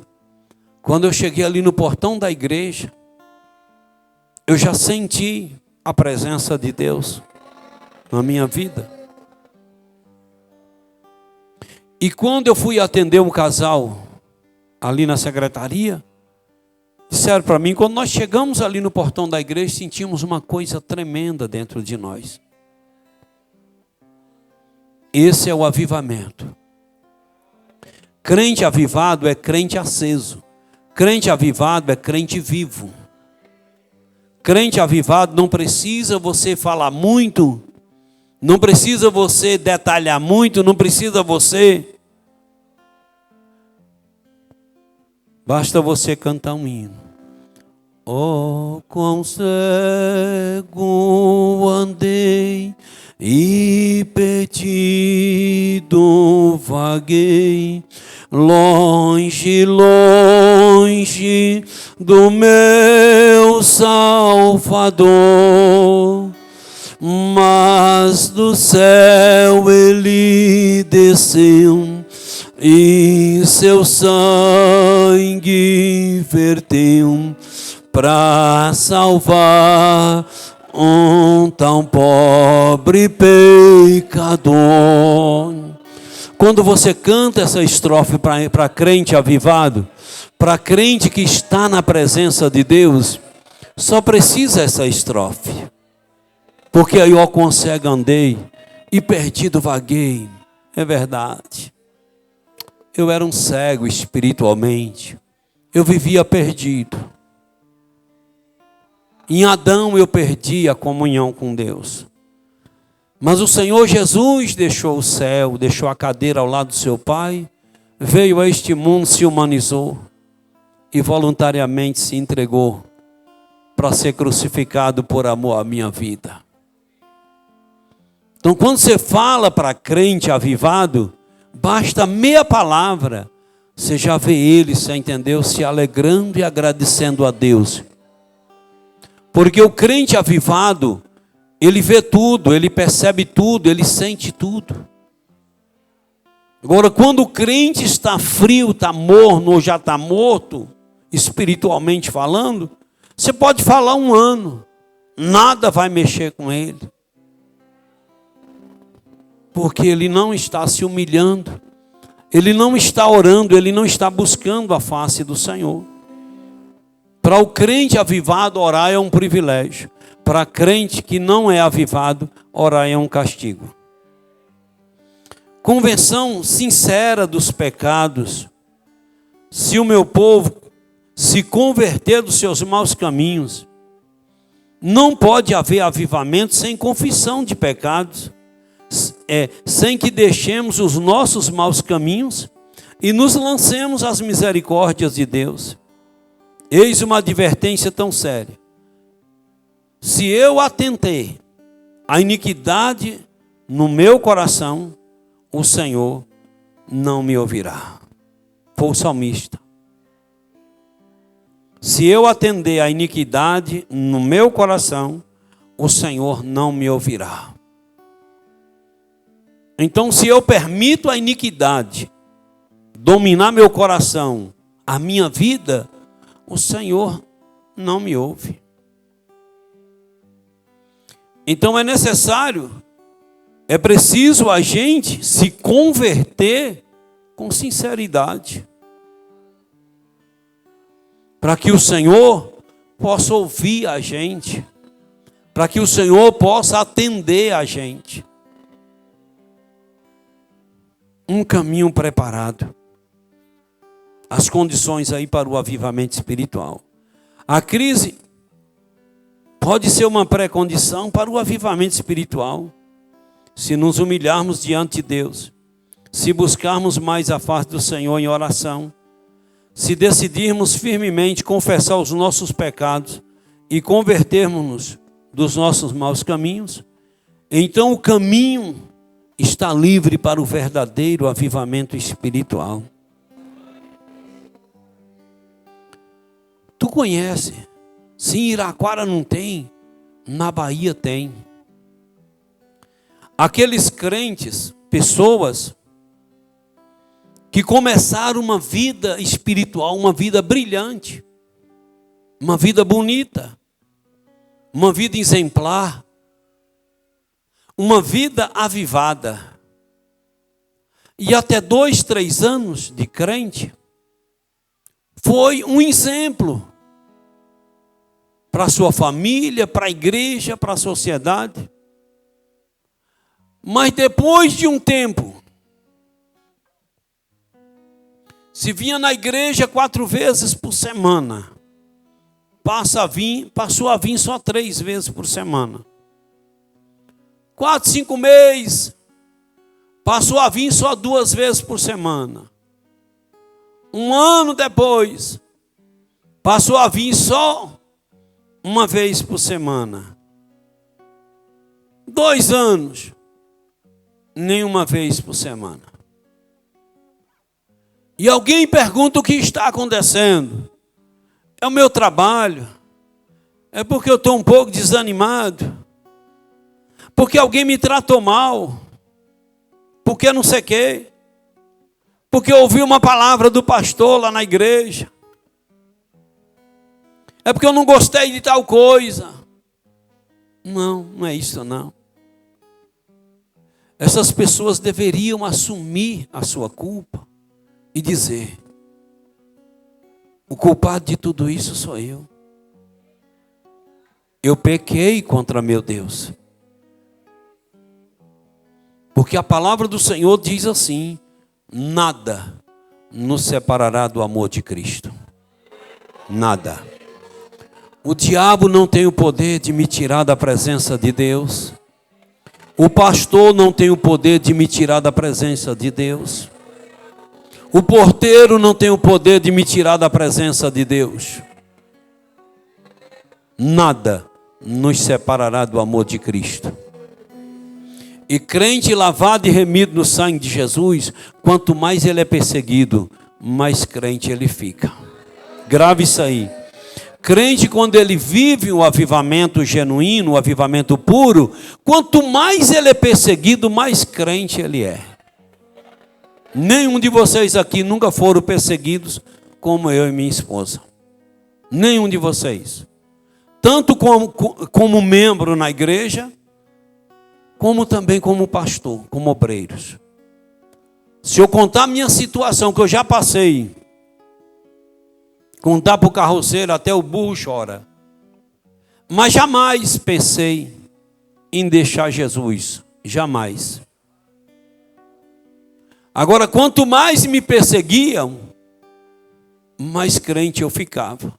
quando eu cheguei ali no portão da igreja, eu já senti a presença de Deus na minha vida. E quando eu fui atender um casal ali na secretaria, disseram para mim, quando nós chegamos ali no portão da igreja, sentimos uma coisa tremenda dentro de nós. Esse é o avivamento. Crente avivado é crente aceso. Crente avivado é crente vivo. Crente avivado não precisa você falar muito, não precisa você detalhar muito, não precisa você... Basta você cantar um hino. Oh, quão cego andei e perdido vaguei, longe, longe do meu Salvador. Mas do céu ele desceu e seu sangue verteu para salvar um tão pobre pecador. Quando você canta essa estrofe para crente avivado, para crente que está na presença de Deus, só precisa essa estrofe. Porque aí eu consegue andei e perdido vaguei. É verdade. Eu era um cego espiritualmente. Eu vivia perdido. Em Adão eu perdi a comunhão com Deus. Mas o Senhor Jesus deixou o céu, deixou a cadeira ao lado do seu Pai, veio a este mundo, se humanizou e voluntariamente se entregou para ser crucificado por amor à minha vida. Então, quando você fala para crente avivado, basta meia palavra, você já vê ele, você entendeu, se alegrando e agradecendo a Deus. Porque o crente avivado, ele vê tudo, ele percebe tudo, ele sente tudo. Agora, quando o crente está frio, está morno ou já está morto, espiritualmente falando, você pode falar um ano, nada vai mexer com ele. Porque ele não está se humilhando, ele não está orando, ele não está buscando a face do Senhor. Para o crente avivado, orar é um privilégio. Para crente que não é avivado, orar é um castigo. Convenção sincera dos pecados. Se o meu povo se converter dos seus maus caminhos, não pode haver avivamento sem confissão de pecados. Sem que deixemos os nossos maus caminhos e nos lancemos às misericórdias de Deus. Eis uma advertência tão séria. Se eu atentei à iniquidade no meu coração, o Senhor não me ouvirá. Foi o salmista. Se eu atender à iniquidade no meu coração, o Senhor não me ouvirá. Então, se eu permito a iniquidade dominar meu coração, a minha vida, o Senhor não me ouve. Então é necessário, é preciso a gente se converter com sinceridade, para que o Senhor possa ouvir a gente, para que o Senhor possa atender a gente. Um caminho preparado. As condições aí para o avivamento espiritual. A crise pode ser uma pré-condição para o avivamento espiritual. Se nos humilharmos diante de Deus, se buscarmos mais a face do Senhor em oração, se decidirmos firmemente confessar os nossos pecados e convertermos-nos dos nossos maus caminhos, então o caminho está livre para o verdadeiro avivamento espiritual. Tu conhece? Se em Iraquara não tem, na Bahia tem. Aqueles crentes, pessoas que começaram uma vida espiritual, uma vida brilhante, uma vida bonita, uma vida exemplar, uma vida avivada. E até 2, 3 anos de crente, foi um exemplo para a sua família, para a igreja, para a sociedade. Mas depois de um tempo, se vinha na igreja 4 vezes por semana, passou a vir só 3 vezes por semana. 4, 5 meses, passou a vir só 2 vezes por semana. 1 ano depois, passou a vir só 1 vez por semana. 2 anos, nem 1 vez por semana. E alguém pergunta o que está acontecendo. É o meu trabalho. É porque eu estou um pouco desanimado. Porque alguém me tratou mal. Porque não sei o quê. Porque eu ouvi uma palavra do pastor lá na igreja. É porque eu não gostei de tal coisa. Não, não é isso não. Essas pessoas deveriam assumir a sua culpa e dizer: o culpado de tudo isso sou eu. Eu pequei contra meu Deus. Porque a palavra do Senhor diz assim: nada nos separará do amor de Cristo. Nada. O diabo não tem o poder de me tirar da presença de Deus. O pastor não tem o poder de me tirar da presença de Deus. O porteiro não tem o poder de me tirar da presença de Deus. Nada nos separará do amor de Cristo. E crente lavado e remido no sangue de Jesus, quanto mais ele é perseguido, mais crente ele fica. Grave isso aí. Crente, quando ele vive o avivamento genuíno, o avivamento puro, quanto mais ele é perseguido, mais crente ele é. Nenhum de vocês aqui nunca foram perseguidos como eu e minha esposa. Nenhum de vocês. Tanto como membro na igreja, como também como pastor, como obreiros. Se eu contar a minha situação, que eu já passei, contar para o carroceiro, até o burro chora. Mas jamais pensei em deixar Jesus. Jamais. Agora, quanto mais me perseguiam, mais crente eu ficava.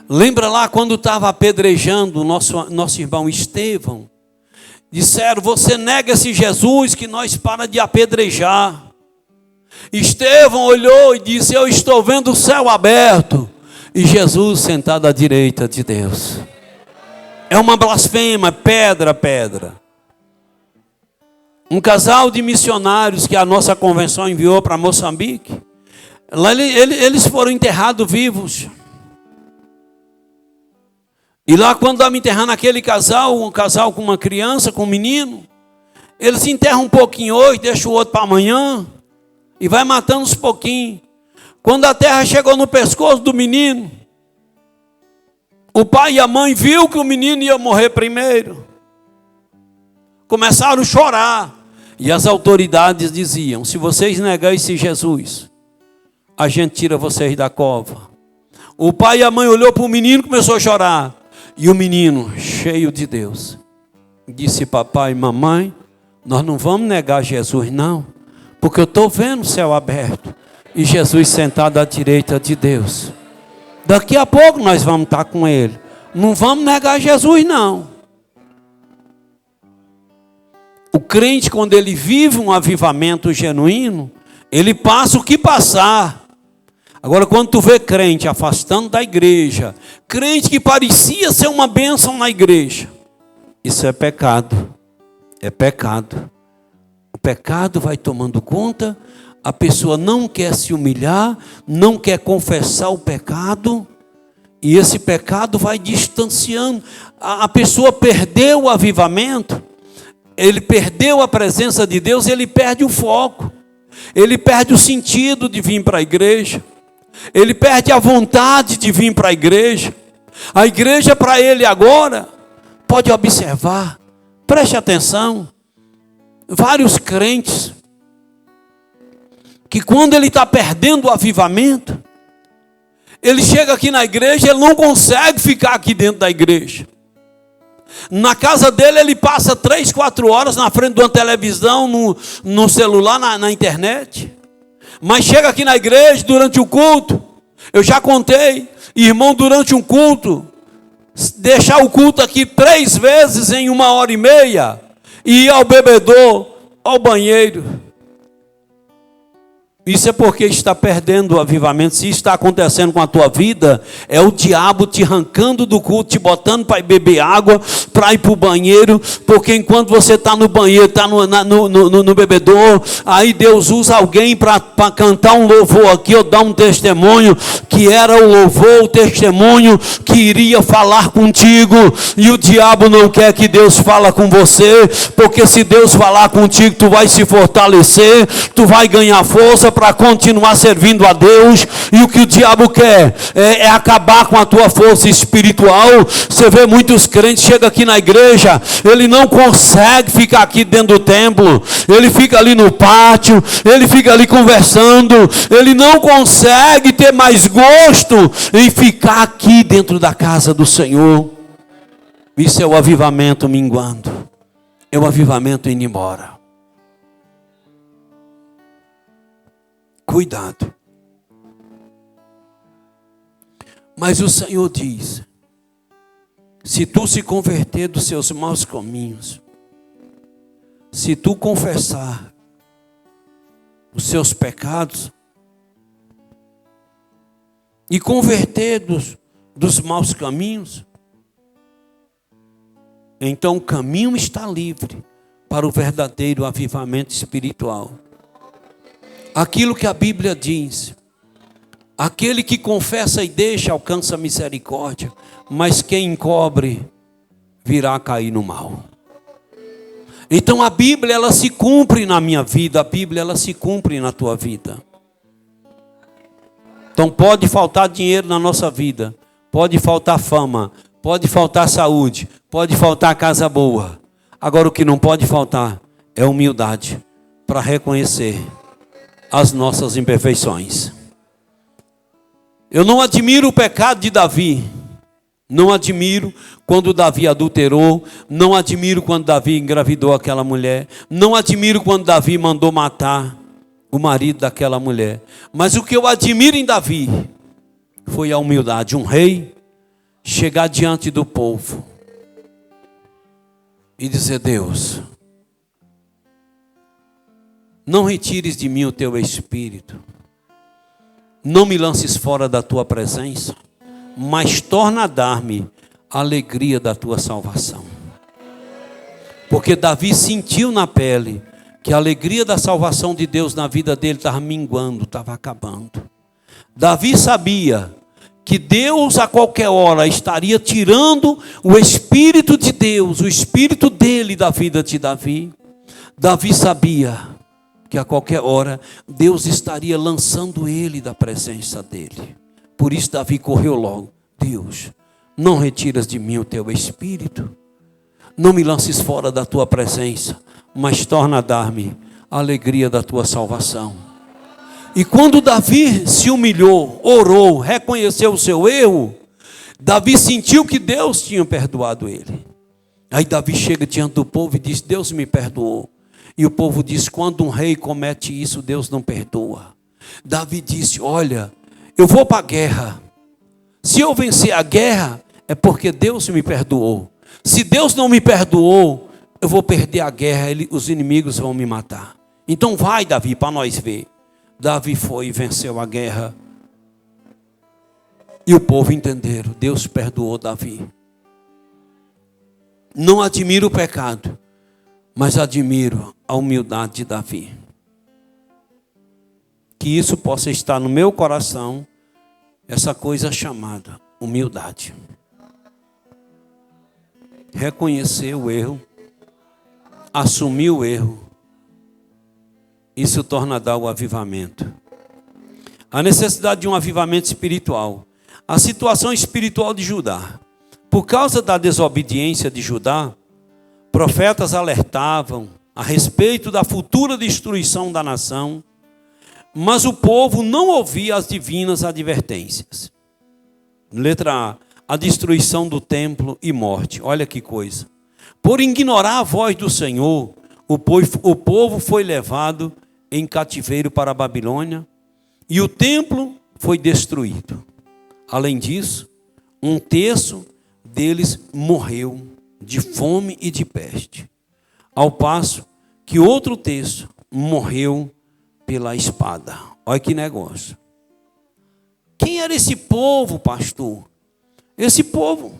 Lembra lá quando estava apedrejando o nosso irmão Estevão? Disseram: você nega esse Jesus que nós para de apedrejar. Estevão olhou e disse: eu estou vendo o céu aberto e Jesus sentado à direita de Deus. É uma blasfêmia, pedra. Um casal de missionários que a nossa convenção enviou para Moçambique, lá eles foram enterrados vivos. E lá quando estava enterrando aquele casal, um casal com uma criança, com um menino, eles enterram um pouquinho hoje, deixam o outro para amanhã, e vai matando uns pouquinhos. Quando a terra chegou no pescoço do menino, o pai e a mãe viu que o menino ia morrer primeiro. Começaram a chorar. E as autoridades diziam: se vocês negarem esse Jesus, a gente tira vocês da cova. O pai e a mãe olhou para o menino e começou a chorar. E o menino, cheio de Deus, disse: papai e mamãe, nós não vamos negar Jesus não, porque eu estou vendo o céu aberto e Jesus sentado à direita de Deus. Daqui a pouco nós vamos estar com Ele. Não vamos negar Jesus não. O crente, quando ele vive um avivamento genuíno, ele passa o que passar. Agora, quando tu vê crente afastando da igreja, crente que parecia ser uma bênção na igreja, isso é pecado. É pecado. O pecado vai tomando conta, a pessoa não quer se humilhar, não quer confessar o pecado, e esse pecado vai distanciando. A pessoa perdeu o avivamento, ele perdeu a presença de Deus, ele perde o foco, ele perde o sentido de vir para a igreja, ele perde a vontade de vir para a igreja. A igreja para ele agora, pode observar, preste atenção, vários crentes, que quando ele está perdendo o avivamento, ele chega aqui na igreja, ele não consegue ficar aqui dentro da igreja. Na casa dele ele passa 3, 4 horas na frente de uma televisão, no celular, na internet. Mas chega aqui na igreja durante o culto, eu já contei, irmão, durante um culto, deixar o culto aqui 3 vezes em 1h30, e ir ao bebedouro, ao banheiro. Isso é porque está perdendo o avivamento. Se está acontecendo com a tua vida, é o diabo te arrancando do culto, te botando para ir beber água, para ir para o banheiro, porque enquanto você está no banheiro, está no bebedouro, aí Deus usa alguém para cantar um louvor aqui, ou dar um testemunho, que era o louvor, o testemunho que iria falar contigo, e o diabo não quer que Deus fale com você, porque se Deus falar contigo, tu vai se fortalecer, tu vai ganhar força para continuar servindo a Deus. E o que o diabo quer é acabar com a tua força espiritual. Você vê muitos crentes chegam aqui na igreja, ele não consegue ficar aqui dentro do templo, ele fica ali no pátio, ele fica ali conversando, ele não consegue ter mais gosto em ficar aqui dentro da casa do Senhor. Isso é o avivamento minguando, é o avivamento indo embora. Cuidado. Mas o Senhor diz: se tu se converter dos seus maus caminhos, se tu confessar os seus pecados e converter dos maus caminhos, então o caminho está livre para o verdadeiro avivamento espiritual. Aquilo que a Bíblia diz: aquele que confessa e deixa alcança misericórdia, mas quem encobre virá a cair no mal. Então a Bíblia, ela se cumpre na minha vida, a Bíblia, ela se cumpre na tua vida. Então pode faltar dinheiro na nossa vida, pode faltar fama, pode faltar saúde, pode faltar casa boa. Agora o que não pode faltar é humildade para reconhecer as nossas imperfeições. Eu não admiro o pecado de Davi, não admiro quando Davi adulterou, não admiro quando Davi engravidou aquela mulher, não admiro quando Davi mandou matar o marido daquela mulher. Mas o que eu admiro em Davi foi a humildade. Um rei chegar diante do povo e dizer: Deus, não retires de mim o teu espírito, não me lances fora da tua presença, mas torna a dar-me a alegria da tua salvação. Porque Davi sentiu na pele que a alegria da salvação de Deus na vida dele estava minguando, estava acabando. Davi sabia que Deus a qualquer hora estaria tirando o Espírito de Deus, o Espírito dele da vida de Davi. Davi sabia que a qualquer hora Deus estaria lançando ele da presença dele. Por isso Davi correu logo. Deus, não retiras de mim o teu Espírito, não me lances fora da tua presença, mas torna a dar-me a alegria da tua salvação. E quando Davi se humilhou, orou, reconheceu o seu erro, Davi sentiu que Deus tinha perdoado ele. Aí Davi chega diante do povo e diz: Deus me perdoou. E o povo diz: quando um rei comete isso, Deus não perdoa. Davi disse: olha, eu vou para a guerra. Se eu vencer a guerra, é porque Deus me perdoou. Se Deus não me perdoou, eu vou perder a guerra, os inimigos vão me matar. Então vai, Davi, para nós ver. Davi foi e venceu a guerra. E o povo entenderam, Deus perdoou Davi. Não admiro o pecado, mas admiro a humildade de Davi. Que isso possa estar no meu coração, essa coisa chamada humildade. Reconhecer o erro, assumir o erro, isso torna a dar o avivamento. A necessidade de um avivamento espiritual. A situação espiritual de Judá. Por causa da desobediência de Judá, profetas alertavam a respeito da futura destruição da nação, mas o povo não ouvia as divinas advertências. Letra A destruição do templo e morte. Olha que coisa. Por ignorar a voz do Senhor, o povo foi levado em cativeiro para a Babilônia e o templo foi destruído. Além disso, 1/3 deles morreu de fome e de peste, ao passo que outro 1/3 morreu pela espada. Olha que negócio. Quem era esse povo, pastor? Esse povo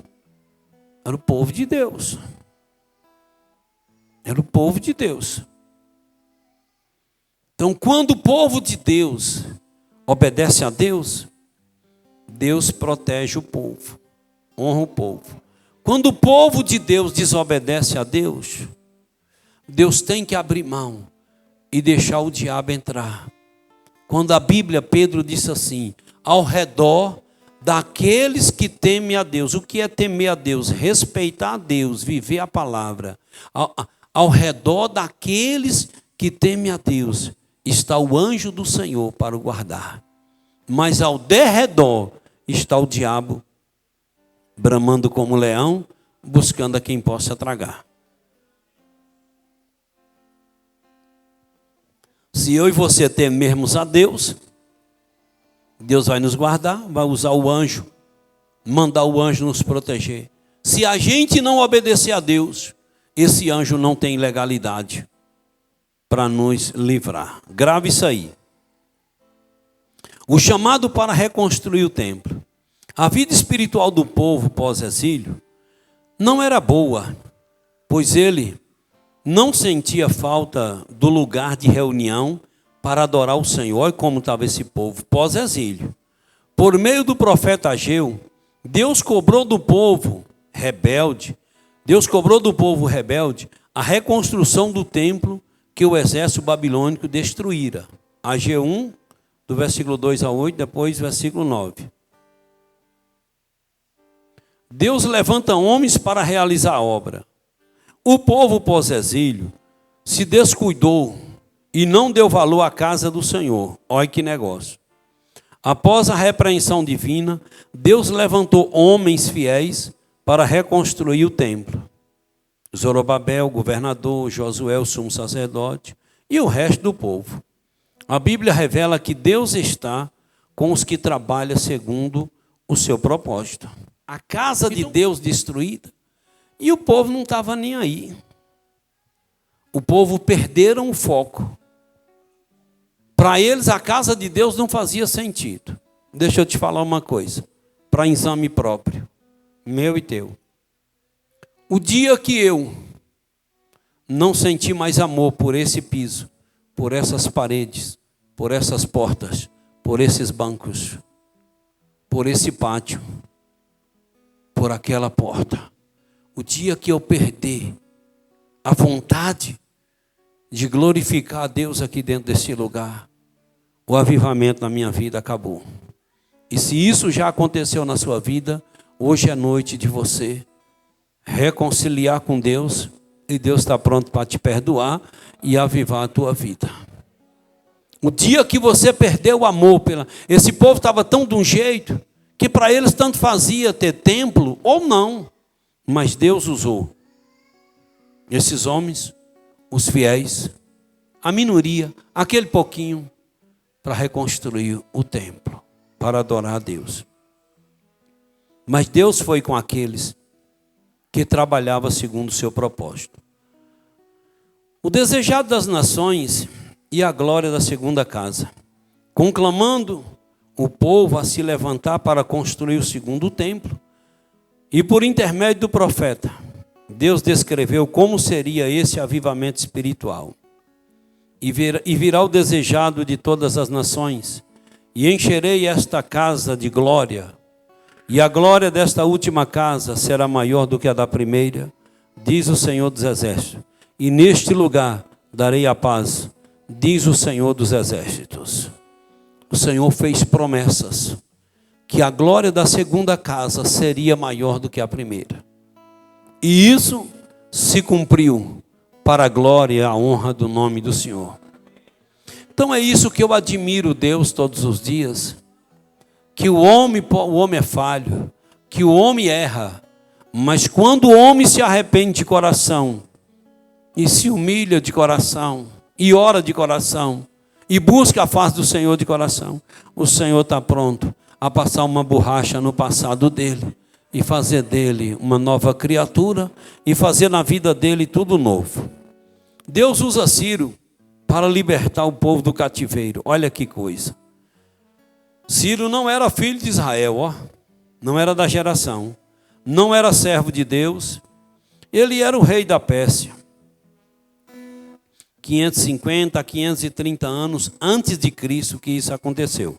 era o povo de Deus. Era o povo de Deus. Então, quando o povo de Deus obedece a Deus, Deus protege o povo, honra o povo. Quando o povo de Deus desobedece a Deus, Deus tem que abrir mão e deixar o diabo entrar. Quando a Bíblia, Pedro disse assim: ao redor daqueles que temem a Deus. O que é temer a Deus? Respeitar a Deus, viver a palavra. Ao redor daqueles que temem a Deus está o anjo do Senhor para o guardar. Mas ao derredor está o diabo, bramando como leão, buscando a quem possa tragar. Se eu e você temermos a Deus, Deus vai nos guardar, vai usar o anjo, mandar o anjo nos proteger. Se a gente não obedecer a Deus, esse anjo não tem legalidade para nos livrar. Grave isso aí. O chamado para reconstruir o templo. A vida espiritual do povo pós-exílio não era boa, pois ele não sentia falta do lugar de reunião para adorar o Senhor. Olha como estava esse povo pós-exílio. Por meio do profeta Ageu, Deus cobrou do povo rebelde, a reconstrução do templo que o exército babilônico destruíra. Ageu 1, do versículo 2 a 8, depois versículo 9. Deus levanta homens para realizar a obra. O povo pós-exílio se descuidou e não deu valor à casa do Senhor. Olha que negócio. Após a repreensão divina, Deus levantou homens fiéis para reconstruir o templo. Zorobabel, governador, Josué, o sumo sacerdote e o resto do povo. A Bíblia revela que Deus está com os que trabalham segundo o seu propósito. A casa de Deus destruída e o povo não estava nem aí. O povo perderam o foco. Para eles a casa de Deus não fazia sentido. Deixa eu te falar uma coisa, para exame próprio, meu e teu. O dia que eu não senti mais amor por esse piso, por essas paredes, por essas portas, por esses bancos, por esse pátio, por aquela porta. O dia que eu perder a vontade de glorificar a Deus aqui dentro desse lugar, o avivamento na minha vida acabou. E se isso já aconteceu na sua vida, hoje é noite de você reconciliar com Deus, e Deus está pronto para te perdoar e avivar a tua vida. O dia que você perdeu o amor esse povo estava tão de um jeito que para eles tanto fazia ter templo ou não, mas Deus usou esses homens, os fiéis, a minoria, aquele pouquinho, para reconstruir o templo, para adorar a Deus. Mas Deus foi com aqueles que trabalhavam segundo o seu propósito. O desejado das nações e a glória da segunda casa, conclamando o povo a se levantar para construir o segundo templo, e por intermédio do profeta, Deus descreveu como seria esse avivamento espiritual. E virá o desejado de todas as nações, e encherei esta casa de glória, e a glória desta última casa será maior do que a da primeira, diz o Senhor dos Exércitos. E neste lugar darei a paz, diz o Senhor dos Exércitos. O Senhor fez promessas que a glória da segunda casa seria maior do que a primeira. E isso se cumpriu para a glória e a honra do nome do Senhor. Então é isso que eu admiro Deus todos os dias, que o homem é falho, que o homem erra, mas quando o homem se arrepende de coração, e se humilha de coração, e ora de coração, e busca a face do Senhor de coração, o Senhor está pronto a passar uma borracha no passado dele, e fazer dele uma nova criatura, e fazer na vida dele tudo novo. Deus usa Ciro para libertar o povo do cativeiro. Olha que coisa. Ciro não era filho de Israel, não era da geração, não era servo de Deus, ele era o rei da Pérsia. 550 a 530 anos antes de Cristo que isso aconteceu.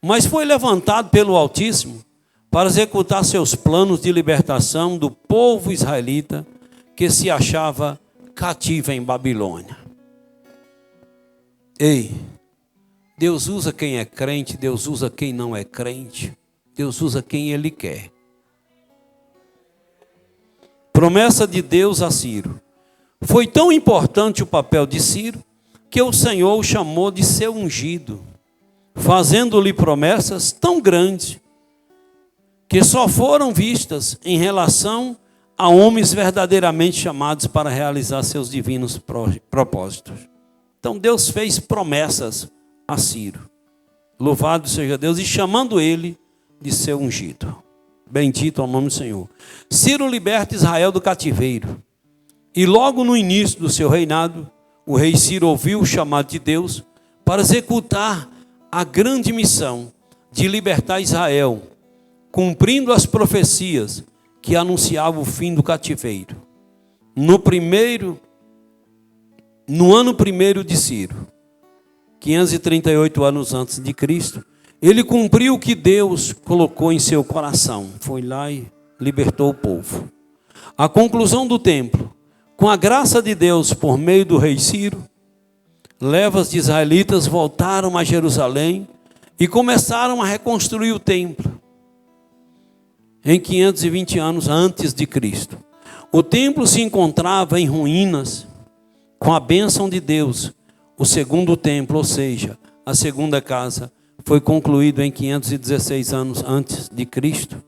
Mas foi levantado pelo Altíssimo para executar seus planos de libertação do povo israelita que se achava cativo em Babilônia. Ei, Deus usa quem é crente, Deus usa quem não é crente, Deus usa quem Ele quer. Promessa de Deus a Ciro. Foi tão importante o papel de Ciro, que o Senhor o chamou de seu ungido, fazendo-lhe promessas tão grandes, que só foram vistas em relação a homens verdadeiramente chamados para realizar seus divinos propósitos. Então Deus fez promessas a Ciro. Louvado seja Deus, e chamando ele de seu ungido. Bendito é o nome do Senhor. Ciro liberta Israel do cativeiro. E logo no início do seu reinado, o rei Ciro ouviu o chamado de Deus para executar a grande missão de libertar Israel, cumprindo as profecias que anunciavam o fim do cativeiro. No ano primeiro de Ciro, 538 anos antes de Cristo, ele cumpriu o que Deus colocou em seu coração. Foi lá e libertou o povo. A conclusão do templo, com a graça de Deus por meio do rei Ciro, levas de israelitas voltaram a Jerusalém e começaram a reconstruir o templo em 520 anos antes de Cristo. O templo se encontrava em ruínas. Com a bênção de Deus, o segundo templo, ou seja, a segunda casa, foi concluído em 516 anos antes de Cristo.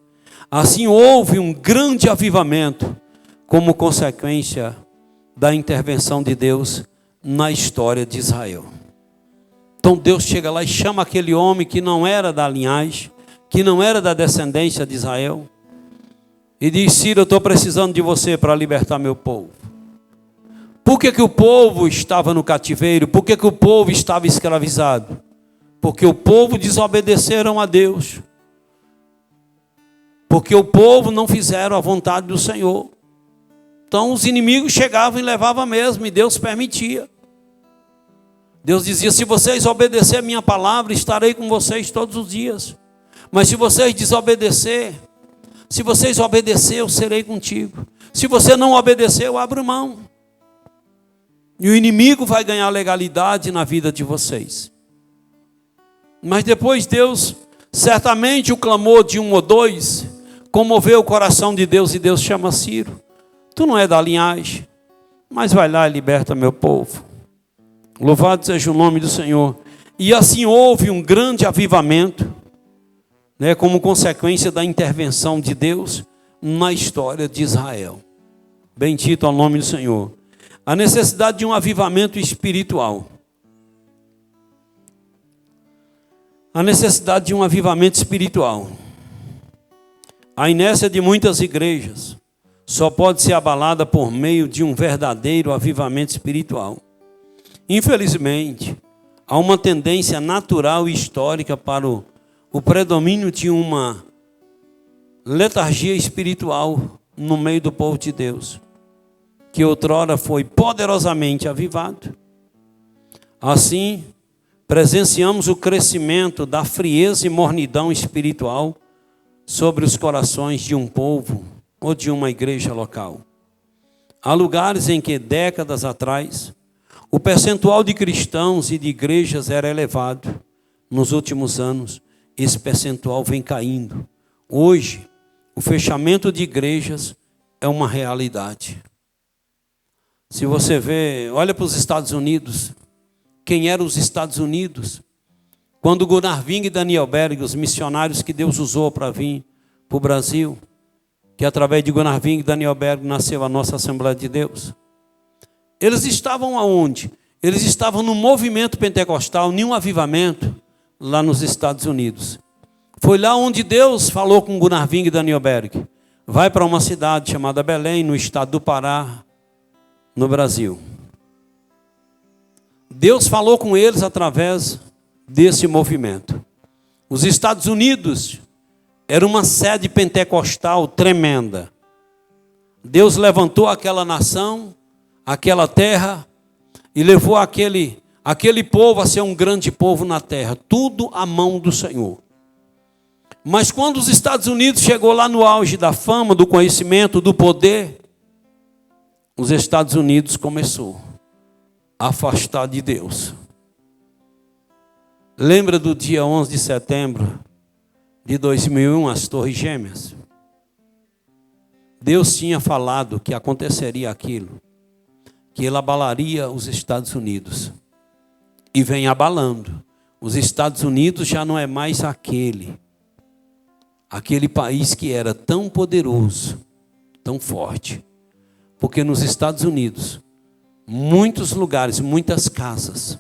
Assim houve um grande avivamento como consequência da intervenção de Deus na história de Israel. Então Deus chega lá e chama aquele homem que não era da linhagem, que não era da descendência de Israel, e diz: Ciro, eu estou precisando de você para libertar meu povo. Por que o povo estava no cativeiro? Por que o povo estava escravizado? Porque o povo desobedeceram a Deus. Porque o povo não fizeram a vontade do Senhor. Então os inimigos chegavam e levavam mesmo, e Deus permitia. Deus dizia: se vocês obedecerem a minha palavra, estarei com vocês todos os dias. Mas se vocês desobedecer, se vocês obedecer, eu serei contigo. Se você não obedecer, eu abro mão. E o inimigo vai ganhar legalidade na vida de vocês. Mas depois Deus, certamente o clamor de um ou dois, comoveu o coração de Deus, e Deus chama Ciro. Tu não é da linhagem, mas vai lá e liberta meu povo. Louvado seja o nome do Senhor. E assim houve um grande avivamento, como consequência da intervenção de Deus na história de Israel. Bendito ao nome do Senhor. A necessidade de um avivamento espiritual. A necessidade de um avivamento espiritual. A inércia de muitas igrejas só pode ser abalada por meio de um verdadeiro avivamento espiritual. Infelizmente, há uma tendência natural e histórica para o predomínio de uma letargia espiritual no meio do povo de Deus, que outrora foi poderosamente avivado. Assim, presenciamos o crescimento da frieza e mornidão espiritual sobre os corações de um povo ou de uma igreja local. Há lugares em que, décadas atrás, o percentual de cristãos e de igrejas era elevado. Nos últimos anos, esse percentual vem caindo. Hoje, o fechamento de igrejas é uma realidade. Se você vê, olha para os Estados Unidos. Quem eram os Estados Unidos? Quando Gunnar Wing e Daniel Berg, os missionários que Deus usou para vir para o Brasil, que através de Gunnar Wing e Daniel Berg nasceu a nossa Assembleia de Deus. Eles estavam aonde? Eles estavam no movimento pentecostal, em um avivamento, lá nos Estados Unidos. Foi lá onde Deus falou com Gunnar Wing e Daniel Berg. Vai para uma cidade chamada Belém, no estado do Pará, no Brasil. Deus falou com eles através desse movimento. Os Estados Unidos era uma sede pentecostal tremenda. Deus levantou aquela nação, aquela terra, e levou aquele povo a ser um grande povo na terra. Tudo à mão do Senhor. Mas quando os Estados Unidos chegou lá no auge da fama, do conhecimento, do poder, os Estados Unidos começou a afastar de Deus. Lembra do dia 11 de setembro de 2001, as Torres Gêmeas? Deus tinha falado que aconteceria aquilo, que ele abalaria os Estados Unidos. E vem abalando. Os Estados Unidos já não é mais aquele país que era tão poderoso, tão forte. Porque nos Estados Unidos, muitos lugares, muitas casas,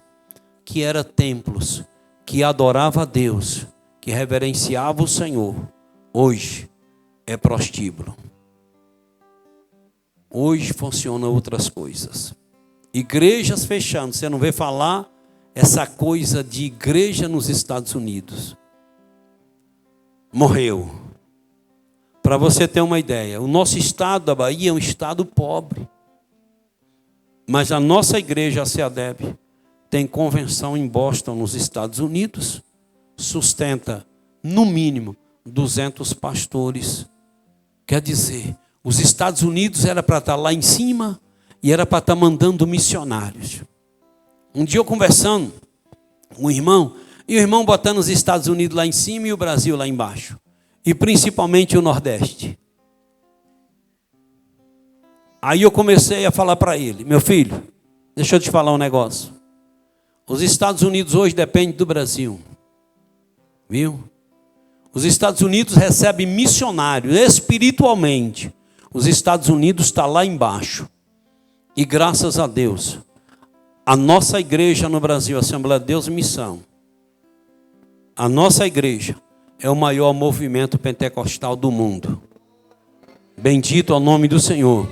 que eram templos, que adoravam a Deus, que reverenciavam o Senhor, hoje é prostíbulo. Hoje funcionam outras coisas. Igrejas fechando, você não vê falar essa coisa de igreja nos Estados Unidos. Morreu. Para você ter uma ideia, o nosso estado da Bahia é um estado pobre. Mas a nossa igreja, a CEADEB, tem convenção em Boston, nos Estados Unidos, sustenta, no mínimo, 200 pastores. Quer dizer, os Estados Unidos era para estar lá em cima e era para estar mandando missionários. Um dia eu conversando com um irmão, e o irmão botando os Estados Unidos lá em cima e o Brasil lá embaixo. E principalmente o Nordeste. Aí eu comecei a falar para ele: meu filho, deixa eu te falar um negócio. Os Estados Unidos hoje dependem do Brasil. Viu? Os Estados Unidos recebem missionários espiritualmente. Os Estados Unidos estão lá embaixo. E graças a Deus, a nossa igreja no Brasil, a Assembleia de Deus Missão, a nossa igreja é o maior movimento pentecostal do mundo. Bendito é o nome do Senhor.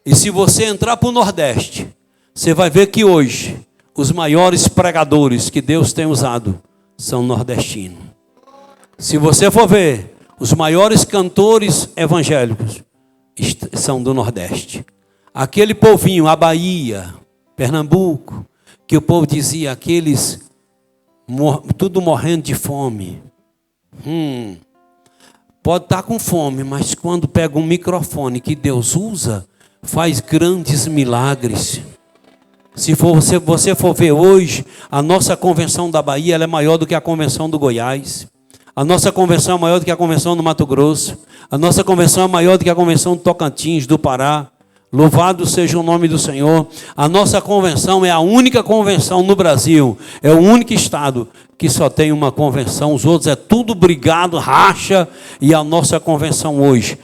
E se você entrar para o Nordeste, você vai ver que hoje os maiores pregadores que Deus tem usado são nordestinos. Se você for ver, os maiores cantores evangélicos são do Nordeste. Aquele povinho, a Bahia, Pernambuco, que o povo dizia, aqueles tudo morrendo de fome. Pode estar com fome, mas quando pega um microfone que Deus usa, faz grandes milagres. Se você for ver hoje, a nossa convenção da Bahia, ela é maior do que a convenção do Goiás. A nossa convenção é maior do que a convenção do Mato Grosso. A nossa convenção é maior do que a convenção do Tocantins, do Pará. Louvado seja o nome do Senhor. A nossa convenção é a única convenção no Brasil. É o único estado que só tem uma convenção. Os outros é tudo brigado, racha. E a nossa convenção hoje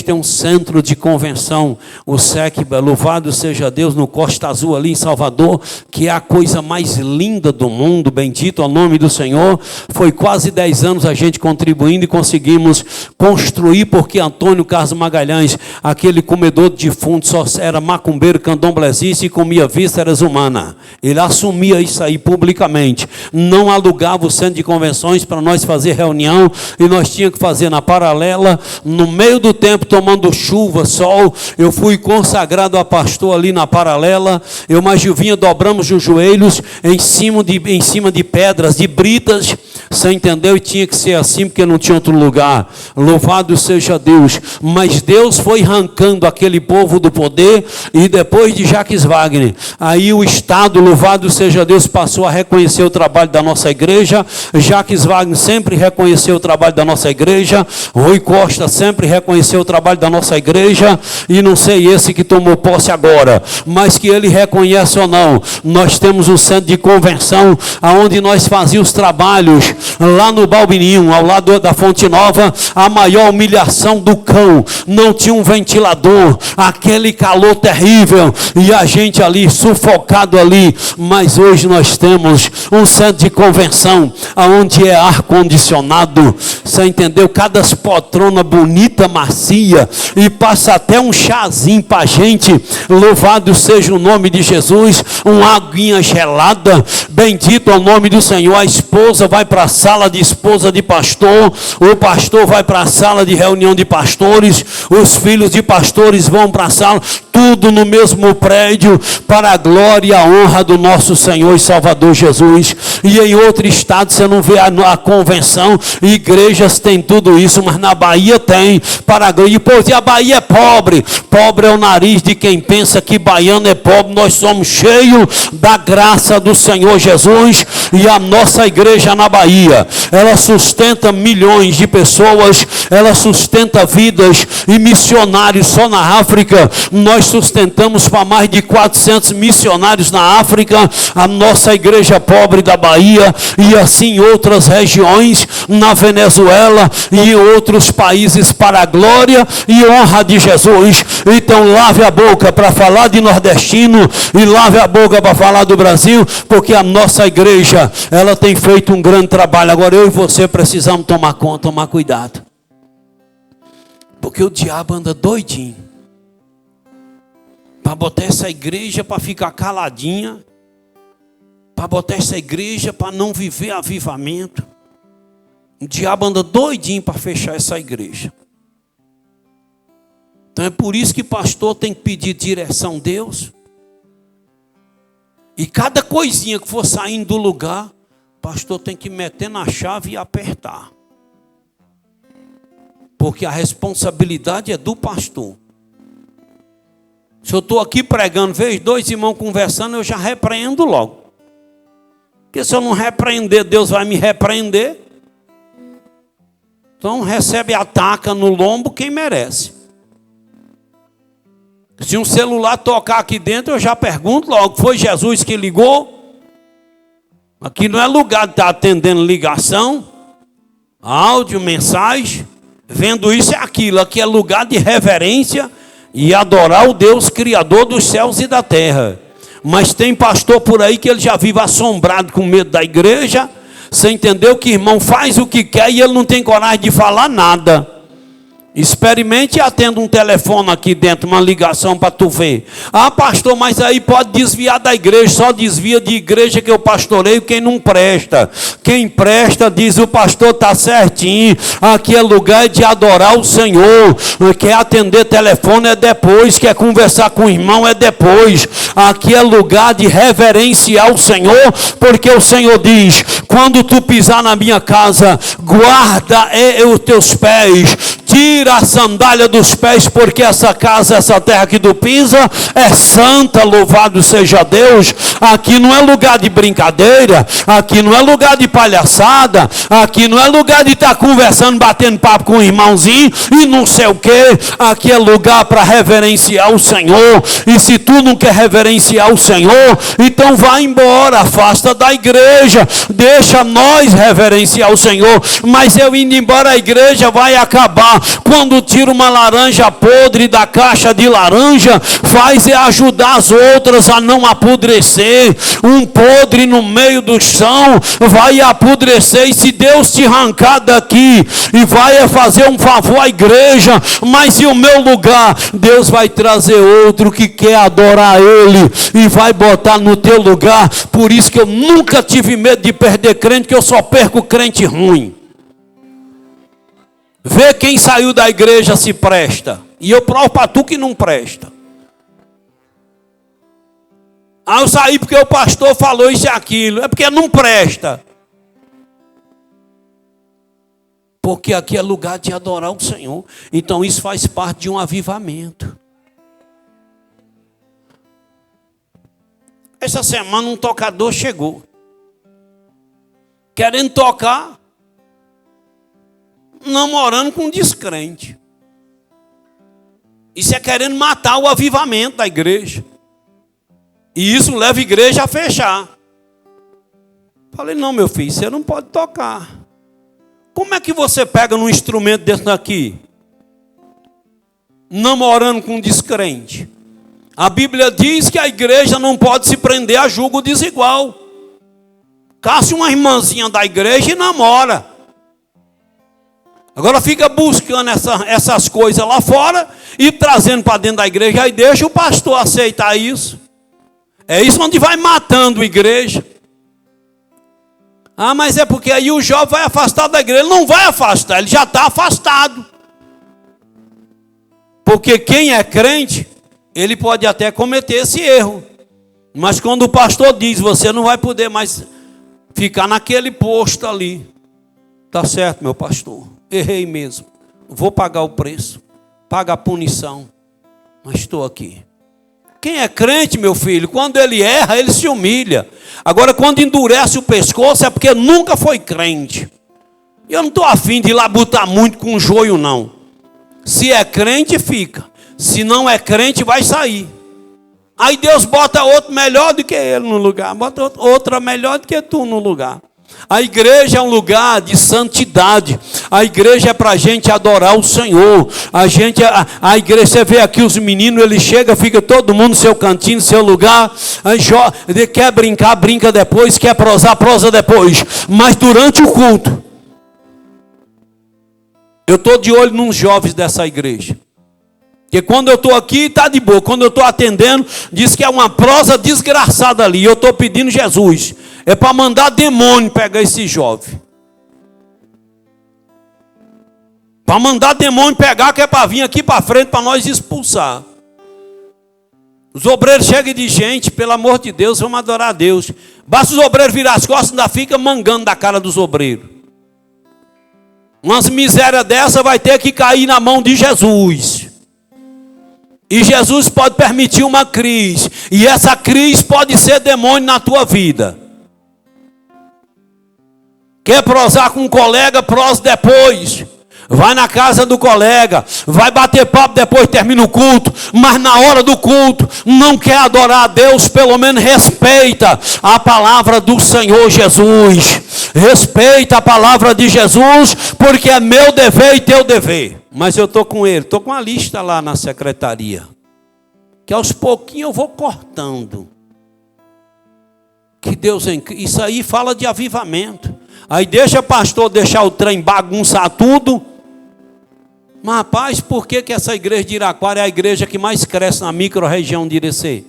tem um centro de convenção, o SECBA, louvado seja Deus, no Costa Azul ali em Salvador, que é a coisa mais linda do mundo, bendito ao nome do Senhor. Foi quase 10 anos a gente contribuindo e conseguimos construir, porque Antônio Carlos Magalhães, aquele comedor de defuntos, só era macumbeiro, candomblessista e comia vísceras humanas. Ele assumia isso aí publicamente. Não alugava o centro de convenções para nós fazer reunião, e nós tínhamos que fazer na paralela, no meio do tempo, tomando chuva, sol. Eu fui consagrado a pastor ali na paralela. Eu mais Gilvinha dobramos os joelhos em cima de pedras, de britas. Você entendeu? E tinha que ser assim, porque não tinha outro lugar. Louvado seja Deus. Mas Deus foi arrancando aquele povo do poder, e depois de Jacques Wagner, aí o Estado, louvado seja Deus, passou a reconhecer o trabalho da nossa igreja. Jacques Wagner sempre reconheceu o trabalho da nossa igreja. Rui Costa sempre reconheceu o trabalho da nossa igreja. E não sei esse que tomou posse agora, mas que ele reconhece ou não, nós temos um centro de convenção, onde nós fazíamos trabalhos lá no Balbininho, ao lado da Fonte Nova. A maior humilhação do cão, não tinha um ventilador, aquele calor terrível, e a gente ali sufocado ali. Mas hoje nós temos um centro de convenção onde é ar condicionado. Você entendeu? Cada poltrona bonita, macia, e passa até um chazinho para a gente. Louvado seja o nome de Jesus. Uma aguinha gelada, bendito ao nome do Senhor. A esposa vai para a sala de esposa de pastor, o pastor vai para a sala de reunião de pastores, os filhos de pastores vão para a sala, tudo no mesmo prédio, para a glória e a honra do nosso Senhor e Salvador Jesus. E em outro estado você não vê a convenção, igrejas tem tudo isso, mas na Bahia tem, para a glória. E pois a Bahia é pobre, pobre é o nariz de quem pensa que baiano é pobre. Nós somos cheios da graça do Senhor Jesus, e a nossa igreja na Bahia, ela sustenta milhões de pessoas, ela sustenta vidas e missionários. Só na África nós sustentamos para mais de 400 missionários na África, a nossa igreja pobre da Bahia, e assim em outras regiões, na Venezuela e em outros países, para a glória e honra de Jesus. Então lave a boca para falar de nordestino, e lave a boca para falar do Brasil, porque a nossa igreja, ela tem feito um grande trabalho. Agora eu e você precisamos tomar conta, tomar cuidado, porque o diabo anda doidinho para botar essa igreja para ficar caladinha, para botar essa igreja para não viver avivamento. O diabo anda doidinho para fechar essa igreja. Então é por isso que pastor tem que pedir direção a Deus. E cada coisinha que for saindo do lugar, pastor tem que meter na chave e apertar. Porque a responsabilidade é do pastor. Se eu estou aqui pregando, vejo 2 irmãos conversando, eu já repreendo logo. Porque se eu não repreender, Deus vai me repreender. Então recebe a taca no lombo quem merece. Se um celular tocar aqui dentro, eu já pergunto logo, foi Jesus que ligou? Aqui não é lugar de estar atendendo ligação, áudio, mensagem. Vendo isso é aquilo, aqui é lugar de reverência e adorar o Deus Criador dos céus e da terra. Mas tem pastor por aí que ele já vive assombrado com medo da igreja. Você entendeu que irmão faz o que quer e ele não tem coragem de falar nada. Experimente e atenda um telefone aqui dentro, uma ligação para tu ver. Ah, pastor, mas aí pode desviar da igreja. Só desvia de igreja que eu pastoreio quem não presta. Quem presta, diz o pastor, está certinho. Aqui é lugar de adorar o Senhor. Quer atender telefone é depois. Quer conversar com o irmão é depois. Aqui é lugar de reverenciar o Senhor. Porque o Senhor diz, quando tu pisar na minha casa, guarda os teus pés. Tira a sandália dos pés, porque essa casa, essa terra que tu pisa, é santa, louvado seja Deus. Aqui não é lugar de brincadeira, aqui não é lugar de palhaçada, aqui não é lugar de estar conversando, batendo papo com o irmãozinho e não sei o que. Aqui é lugar para reverenciar o Senhor. E se tu não quer reverenciar o Senhor, então vá embora, afasta da igreja, deixa nós reverenciar o Senhor. Mas eu indo embora, a igreja vai acabar. Quando tira uma laranja podre da caixa de laranja, faz é ajudar as outras a não apodrecer. Um podre no meio do chão vai apodrecer. E se Deus te arrancar daqui e vai fazer um favor à igreja, mas em o meu lugar, Deus vai trazer outro que quer adorar Ele e vai botar no teu lugar. Por isso que eu nunca tive medo de perder crente, que eu só perco crente ruim. Vê quem saiu da igreja se presta. E eu provo para tu que não presta. Ah, eu saí porque o pastor falou isso e aquilo. É porque não presta. Porque aqui é lugar de adorar o Senhor. Então isso faz parte de um avivamento. Essa semana um tocador chegou. Querendo tocar. Namorando com um descrente. Isso é querendo matar o avivamento da igreja. E isso leva a igreja a fechar. Falei, não, meu filho, você não pode tocar. Como é que você pega num instrumento desse daqui? Namorando com um descrente. A Bíblia diz que a igreja não pode se prender a julgo desigual. Caça uma irmãzinha da igreja e namora. Agora fica buscando essas coisas lá fora e trazendo para dentro da igreja. Aí deixa o pastor aceitar isso. É isso onde vai matando a igreja. Ah, mas é porque aí o jovem vai afastar da igreja. Ele não vai afastar, ele já está afastado. Porque quem é crente, ele pode até cometer esse erro. Mas quando o pastor diz, você não vai poder mais ficar naquele posto ali. Tá certo, meu pastor. Errei mesmo. Vou pagar o preço. Paga a punição. Mas estou aqui. Quem é crente, meu filho, quando ele erra, ele se humilha. Agora, quando endurece o pescoço, é porque nunca foi crente. Eu não estou afim de ir lá botar muito com joio, não. Se é crente, fica. Se não é crente, vai sair. Aí Deus bota outro melhor do que ele no lugar. Bota outra melhor do que tu no lugar. A igreja é um lugar de santidade. A igreja é para a gente adorar o Senhor. A igreja, você vê aqui os meninos, eles chegam, fica todo mundo no seu cantinho, no seu lugar. Quer brincar, brinca depois. Quer prosar, prosa depois. Mas durante o culto, eu estou de olho nos jovens dessa igreja. Porque quando eu estou aqui, está de boa. Quando eu estou atendendo, diz que é uma prosa desgraçada ali. Eu estou pedindo Jesus. É para mandar demônio pegar esse jovem. Para mandar demônio pegar, que é para vir aqui para frente, para nós expulsar. Os obreiros chegam e dizem, gente, pelo amor de Deus, vamos adorar a Deus. Basta os obreiros virar as costas, ainda fica mangando da cara dos obreiros. Umas misérias dessa vai ter que cair na mão de Jesus. E Jesus pode permitir uma crise. E essa crise pode ser demônio na tua vida. Quer prosar com um colega, prosa depois. Vai na casa do colega. Vai bater papo depois, termina o culto. Mas na hora do culto, não quer adorar a Deus, pelo menos respeita a palavra do Senhor Jesus. Respeita a palavra de Jesus, porque é meu dever e teu dever. Mas eu estou com ele, estou com a lista lá na secretaria. Que aos pouquinhos eu vou cortando. Que Deus, isso aí fala de avivamento. Aí deixa pastor deixar o trem bagunçar tudo. Mas rapaz, por que essa igreja de Iraquara é a igreja que mais cresce na micro-região de Irecê?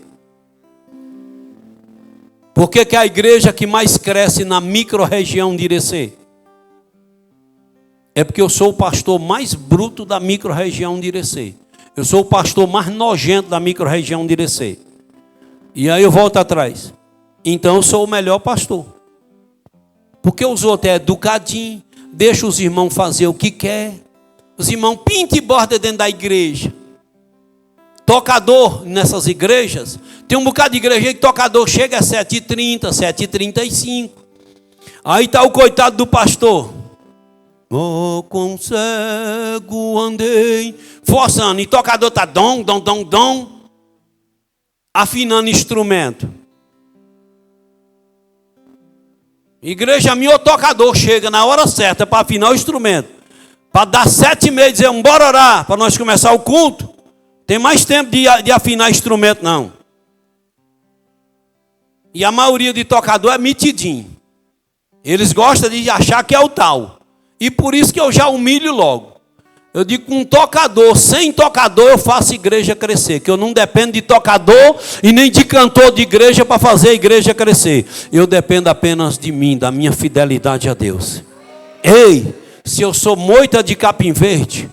Por que é a igreja que mais cresce na micro-região de Irecê? É porque eu sou o pastor mais bruto da micro-região de Irecê. Eu sou o pastor mais nojento da micro-região de Irecê. E aí eu volto atrás. Então eu sou o melhor pastor. Porque os outros é educadinho, deixa os irmãos fazer o que quer. Os irmãos pintam e bordam dentro da igreja. Tocador nessas igrejas, tem um bocado de igreja que tocador chega às 7h30, 7h35. Aí está o coitado do pastor. Oh, com cego andei, forçando, e tocador está dom, dom, dom, dom, afinando instrumento. Igreja minha, o tocador chega na hora certa para afinar o instrumento, para dar 7h30 e dizer, bora orar, para nós começar o culto. Tem mais tempo de afinar instrumento, não. E a maioria de tocador é mitidinho. Eles gostam de achar que é o tal. E por isso que eu já humilho logo. Eu digo, com um tocador, sem tocador eu faço igreja crescer. Que eu não dependo de tocador e nem de cantor de igreja para fazer a igreja crescer. Eu dependo apenas de mim, da minha fidelidade a Deus. Ei, se eu sou moita de capim verde,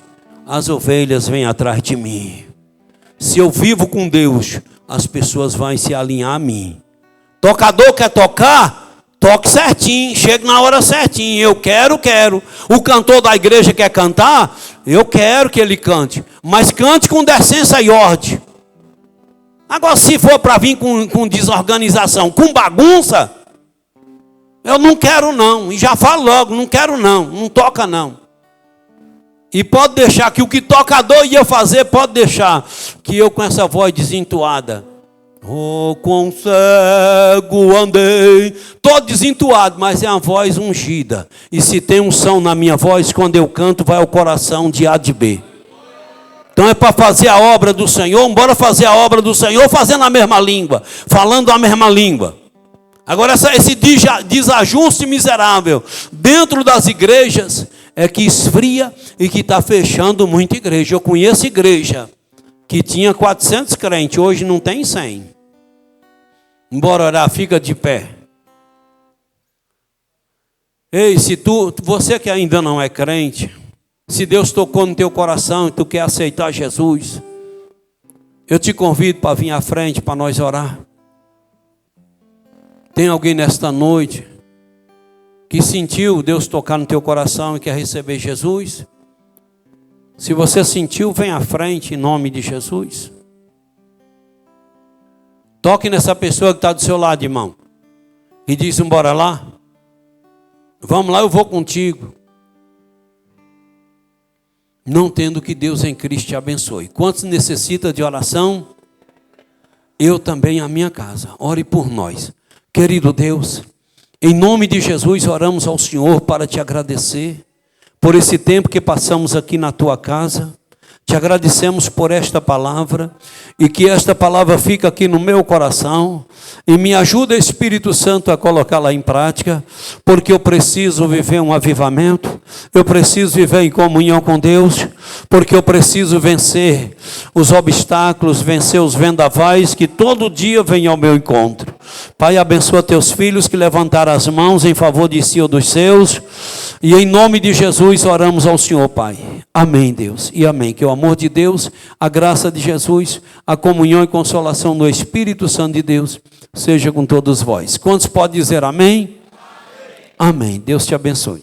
as ovelhas vêm atrás de mim. Se eu vivo com Deus, as pessoas vão se alinhar a mim. Tocador quer tocar? Toque certinho, chega na hora certinha. Eu quero. O cantor da igreja quer cantar? Eu quero que ele cante. Mas cante com decência e ordem. Agora, se for para vir com desorganização, com bagunça, eu não quero não. E já falo logo, não quero não. Não toca não. E pode deixar que o que tocador ia fazer, pode deixar. Que eu com essa voz desentoada. Oh, com cego andei, todo desentoado, mas é uma voz ungida. E se tem unção na minha voz, quando eu canto, vai ao coração de A de B. Então é para fazer a obra do Senhor, bora fazer a obra do Senhor, fazendo a mesma língua, falando a mesma língua. Agora esse desajuste miserável dentro das igrejas é que esfria e que está fechando muita igreja. Eu conheço igreja que tinha 400 crentes, hoje não tem 100. Bora orar, fica de pé. Ei, se você que ainda não é crente, se Deus tocou no teu coração e tu quer aceitar Jesus, eu te convido para vir à frente para nós orar. Tem alguém nesta noite que sentiu Deus tocar no teu coração e quer receber Jesus? Se você sentiu, vem à frente em nome de Jesus. Toque nessa pessoa que está do seu lado, irmão. E diz, bora lá. Vamos lá, eu vou contigo. Não tendo que Deus em Cristo te abençoe. Quantos necessitam de oração? Eu também, a minha casa. Ore por nós. Querido Deus, em nome de Jesus, oramos ao Senhor para te agradecer por esse tempo que passamos aqui na tua casa. Te agradecemos por esta palavra e que esta palavra fique aqui no meu coração e me ajuda, Espírito Santo, a colocá-la em prática, porque eu preciso viver um avivamento, eu preciso viver em comunhão com Deus, porque eu preciso vencer os obstáculos, vencer os vendavais que todo dia vêm ao meu encontro. Pai, abençoa teus filhos que levantaram as mãos em favor de si ou dos seus, e em nome de Jesus oramos ao Senhor, Pai. Amém, Deus, e amém. Que o amor de Deus, a graça de Jesus, a comunhão e consolação do Espírito Santo de Deus seja com todos vós. Quantos podem dizer amém? Amém. Amém. Deus te abençoe.